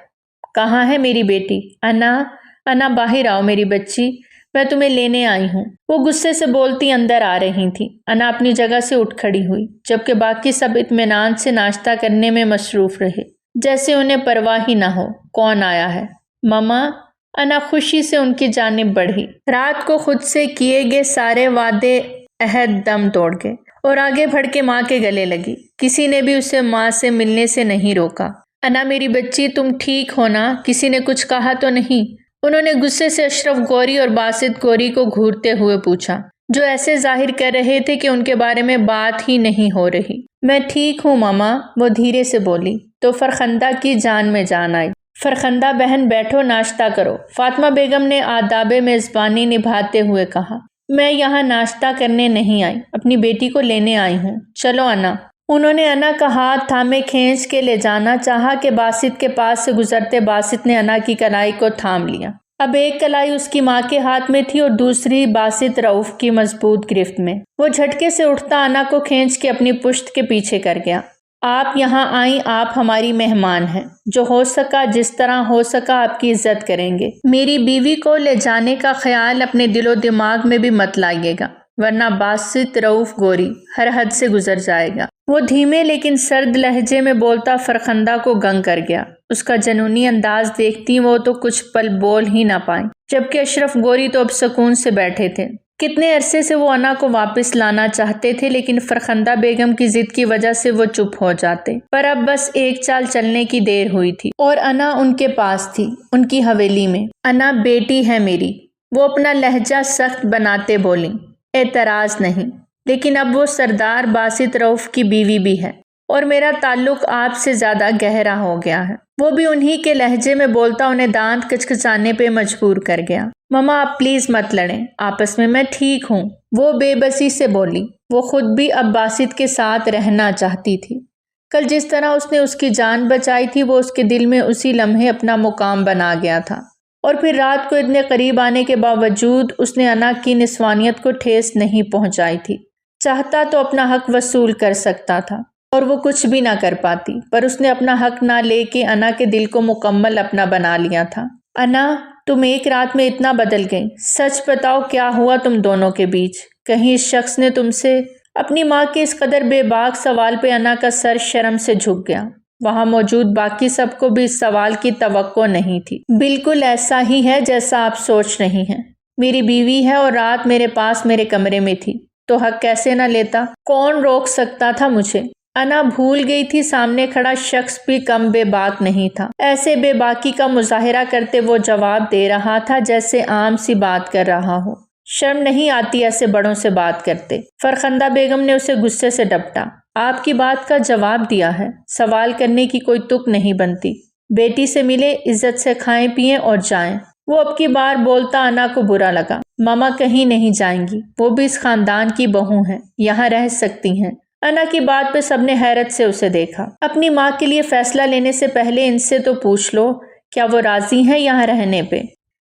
کہاں ہے میری بیٹی؟ انا باہر آؤ میری بچی، میں تمہیں لینے آئی ہوں۔ وہ غصے سے بولتی اندر آ رہی تھی۔ انا اپنی جگہ سے اٹھ کھڑی ہوئی، جبکہ باقی سب اطمینان سے ناشتہ کرنے میں مصروف رہے، جیسے انہیں پرواہ ہی نہ ہو کون آیا ہے۔ مما، انا خوشی سے ان کی جانب بڑھی۔ رات کو خود سے کیے گئے سارے وعدے عہد دم توڑ گئے اور آگے بڑھ کے ماں کے گلے لگی۔ کسی نے بھی اسے ماں سے ملنے سے نہیں روکا۔ انا میری بچی، تم ٹھیک ہو نا؟ کسی نے کچھ کہا تو نہیں؟ انہوں نے غصے سے اشرف گوری اور باسط گوری کو گھورتے ہوئے پوچھا، جو ایسے ظاہر کر رہے تھے کہ ان کے بارے میں بات ہی نہیں ہو رہی۔ میں ٹھیک ہوں ماما، وہ دھیرے سے بولی تو فرخندہ کی جان میں جان آئی۔ فرخندہ بہن بیٹھو، ناشتہ کرو، فاطمہ بیگم نے آداب میزبانی نبھاتے ہوئے کہا۔ میں یہاں ناشتہ کرنے نہیں آئی، اپنی بیٹی کو لینے آئی ہوں، چلو انا۔ انہوں نے انا کا ہاتھ تھامے کھینچ کے لے جانا چاہا کہ باسط کے پاس سے گزرتے باسط نے انا کی کلائی کو تھام لیا۔ اب ایک کلائی اس کی ماں کے ہاتھ میں تھی اور دوسری باسط رؤف کی مضبوط گرفت میں۔ وہ جھٹکے سے اٹھتا انا کو کھینچ کے اپنی پشت کے پیچھے کر گیا۔ آپ یہاں آئیں، آپ ہماری مہمان ہیں، جو ہو سکا جس طرح ہو سکا آپ کی عزت کریں گے۔ میری بیوی کو لے جانے کا خیال اپنے دل و دماغ میں بھی مت لائیے گا، ورنہ باسط رؤف گوری ہر حد سے گزر جائے گا۔ وہ دھیمے لیکن سرد لہجے میں بولتا فرخندہ کو گنگ کر گیا۔ اس کا جنونی انداز دیکھتی وہ تو کچھ پل بول ہی نہ پائیں، جبکہ اشرف گوری تو اب سکون سے بیٹھے تھے۔ کتنے عرصے سے وہ انا کو واپس لانا چاہتے تھے، لیکن فرخندہ بیگم کی ضد کی وجہ سے وہ چپ ہو جاتے۔ پر اب بس ایک چال چلنے کی دیر ہوئی تھی اور انا ان کے پاس تھی، ان کی حویلی میں۔ انا بیٹی ہے میری، وہ اپنا لہجہ سخت بناتے بولیں۔ اعتراض نہیں، لیکن اب وہ سردار باسط رؤف کی بیوی بھی ہے اور میرا تعلق آپ سے زیادہ گہرا ہو گیا ہے۔ وہ بھی انہی کے لہجے میں بولتا انہیں دانت کچکچانے پہ مجبور کر گیا۔ ماما آپ پلیز مت لڑیں آپس میں ٹھیک ہوں، وہ بے بسی سے بولی۔ وہ خود بھی اب باسط کے ساتھ رہنا چاہتی تھی۔ کل جس طرح اس نے اس کی جان بچائی تھی، وہ اس کے دل میں اسی لمحے اپنا مقام بنا گیا تھا، اور پھر رات کو اتنے قریب آنے کے باوجود اس نے انا کی نسوانیت کو ٹھیس نہیں پہنچائی تھی۔ چاہتا تو اپنا حق وصول کر سکتا تھا اور وہ کچھ بھی نہ کر پاتی، پر اس نے اپنا حق نہ لے کے انا کے دل کو مکمل اپنا بنا لیا تھا۔ انا تم ایک رات میں اتنا بدل گئی، سچ بتاؤ کیا ہوا تم دونوں کے بیچ؟ کہیں اس شخص نے تم سے؟ اپنی ماں کے اس قدر بے باک سوال پہ انا کا سر شرم سے جھک گیا۔ وہاں موجود باقی سب کو بھی اس سوال کی توقع نہیں تھی۔ بالکل ایسا ہی ہے جیسا آپ سوچ رہی ہیں، میری بیوی ہے اور رات میرے پاس میرے کمرے میں تھی، تو حق کیسے نہ لیتا؟ کون روک سکتا تھا مجھے؟ انا بھول گئی تھی سامنے کھڑا شخص بھی کم بے باک نہیں تھا۔ ایسے بے باکی کا مظاہرہ کرتے وہ جواب دے رہا تھا جیسے عام سی بات کر رہا ہو۔ شرم نہیں آتی ایسے بڑوں سے بات کرتے؟ فرخندہ بیگم نے اسے غصے سے ڈپٹا۔ آپ کی بات کا جواب دیا ہے، سوال کرنے کی کوئی تک نہیں بنتی۔ بیٹی سے ملے، عزت سے کھائیں پئیں اور جائیں۔ وہ اب کی بار بولتا انا کو برا لگا۔ ماما کہیں نہیں جائیں گی، وہ بھی اس خاندان کی بہو ہیں، یہاں رہ سکتی ہیں۔ انا کی بات پہ سب نے حیرت سے اسے دیکھا۔ اپنی ماں کے لیے فیصلہ لینے سے پہلے ان سے تو پوچھ لو کیا وہ راضی ہیں یہاں رہنے پہ؟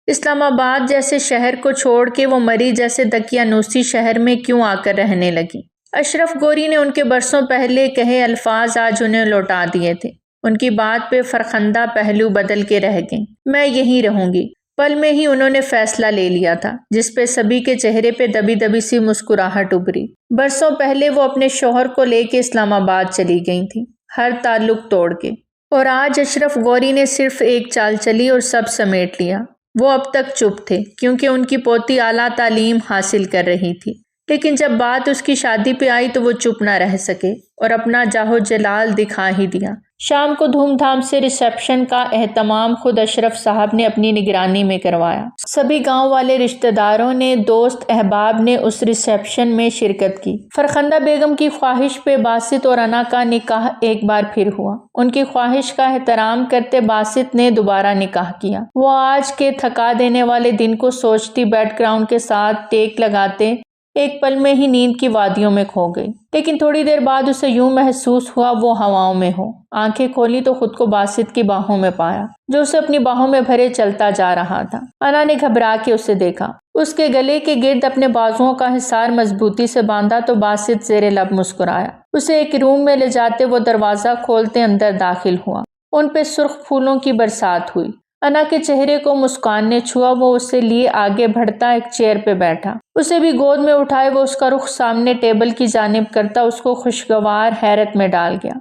اسلام آباد جیسے شہر کو چھوڑ کے وہ مری جیسے دقیانوسی شہر میں کیوں آ کر رہنے لگی؟ اشرف گوری نے ان کے برسوں پہلے کہے الفاظ آج انہیں لوٹا دیے تھے۔ ان کی بات پہ فرخندہ پہلو بدل کے رہ گئیں۔ میں یہیں رہوں گی۔ پل میں ہی انہوں نے فیصلہ لے لیا تھا، جس پہ سبھی کے چہرے پہ دبی دبی سی مسکراہٹ ابھری۔ برسوں پہلے وہ اپنے شوہر کو لے کے اسلام آباد چلی گئی تھیں، ہر تعلق توڑ کے، اور آج اشرف گوری نے صرف ایک چال چلی اور سب سمیٹ لیا۔ وہ اب تک چپ تھے کیونکہ ان کی پوتی اعلیٰ تعلیم حاصل کر رہی تھی، لیکن جب بات اس کی شادی پہ آئی تو وہ چپ نہ رہ سکے اور اپنا جاہو جلال دکھا ہی دیا۔ شام کو دھوم دھام سے ریسیپشن کا اہتمام خود اشرف صاحب نے اپنی نگرانی میں کروایا۔ سبھی گاؤں والے رشتہ داروں نے، دوست احباب نے اس ریسیپشن میں شرکت کی۔ فرخندہ بیگم کی خواہش پہ باسط اور انا کا نکاح ایک بار پھر ہوا۔ ان کی خواہش کا احترام کرتے باسط نے دوبارہ نکاح کیا۔ وہ آج کے تھکا دینے والے دن کو سوچتی بیک گراؤنڈ کے ساتھ ٹیک لگاتے ایک پل میں ہی نیند کی وادیوں میں کھو گئی، لیکن تھوڑی دیر بعد اسے یوں محسوس ہوا وہ ہواؤں میں ہو۔ آنکھیں کھولی تو خود کو باسط کی باہوں میں پایا، جو اسے اپنی باہوں میں بھرے چلتا جا رہا تھا۔ انا نے گھبرا کے اسے دیکھا، اس کے گلے کے گرد اپنے بازوؤں کا حصار مضبوطی سے باندھا تو باسط زیر لب مسکرایا۔ اسے ایک روم میں لے جاتے وہ دروازہ کھولتے اندر داخل ہوا۔ ان پہ سرخ پھولوں کی برسات ہوئی۔ انا کے چہرے کو مسکان نے چھوا۔ وہ اسے لیے آگے بڑھتا ایک چیئر پہ بیٹھا، اسے بھی گود میں اٹھائے وہ اس کا رخ سامنے ٹیبل کی جانب کرتا اس کو خوشگوار حیرت میں ڈال گیا۔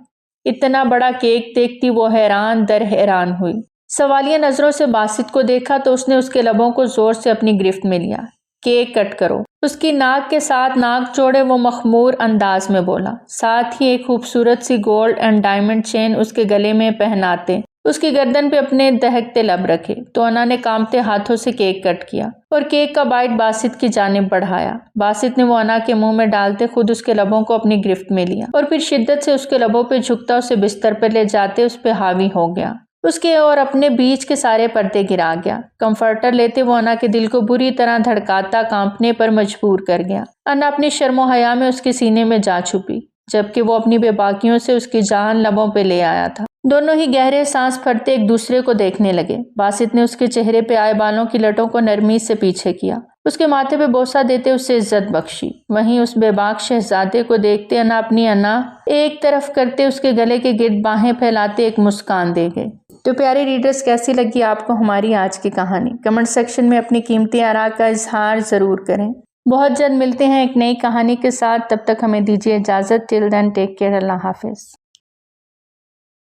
اتنا بڑا کیک دیکھتی وہ حیران در حیران ہوئی۔ سوالیہ نظروں سے باسط کو دیکھا تو اس نے اس کے لبوں کو زور سے اپنی گرفت میں لیا۔ کیک کٹ کرو۔ اس کی ناک کے ساتھ ناک جوڑے وہ مخمور انداز میں بولا، ساتھ ہی ایک خوبصورت سی گولڈ اینڈ ڈائمنڈ چین اس کے گلے میں پہناتے اس کی گردن پہ اپنے دہکتے لب رکھے تو انا نے کانپتے ہاتھوں سے کیک کٹ کیا اور کیک کا بائٹ باسط کی جانب بڑھایا۔ باسط نے وہ انا کے منہ میں ڈالتے خود اس کے لبوں کو اپنی گرفت میں لیا اور پھر شدت سے اس کے لبوں پہ جھکتا اسے بستر پر لے جاتے اس پہ حاوی ہو گیا، اس کے اور اپنے بیچ کے سارے پردے گرا گیا۔ کمفرٹر لیتے وہ انا کے دل کو بری طرح دھڑکاتا کانپنے پر مجبور کر گیا۔ انا اپنی شرم و حیا میں اس کے سینے میں جا چھپی جبکہ وہ اپنی بے باکیوں سے اس کی جان لبوں پہ لے آیا تھا۔ دونوں ہی گہرے سانس پھڑتے ایک دوسرے کو دیکھنے لگے۔ باسط نے اس کے چہرے پہ آئے بالوں کی لٹوں کو نرمی سے پیچھے کیا، اس کے ماتھے پہ بوسہ دیتے اسے عزت بخشی۔ وہیں اس بے باک شہزادے کو دیکھتے انا ایک طرف کرتے اس کے گلے کے گرد باہیں پھیلاتے ایک مسکان دے گئے۔ تو پیارے ریڈرز، کیسی لگی آپ کو ہماری آج کی کہانی؟ کمنٹ سیکشن میں اپنی قیمتی آراء کا اظہار ضرور کریں۔ بہت جلد ملتے ہیں ایک نئی کہانی کے ساتھ، تب تک ہمیں دیجیے اجازت۔ ٹل دین ٹیک کیئر، اللہ حافظ۔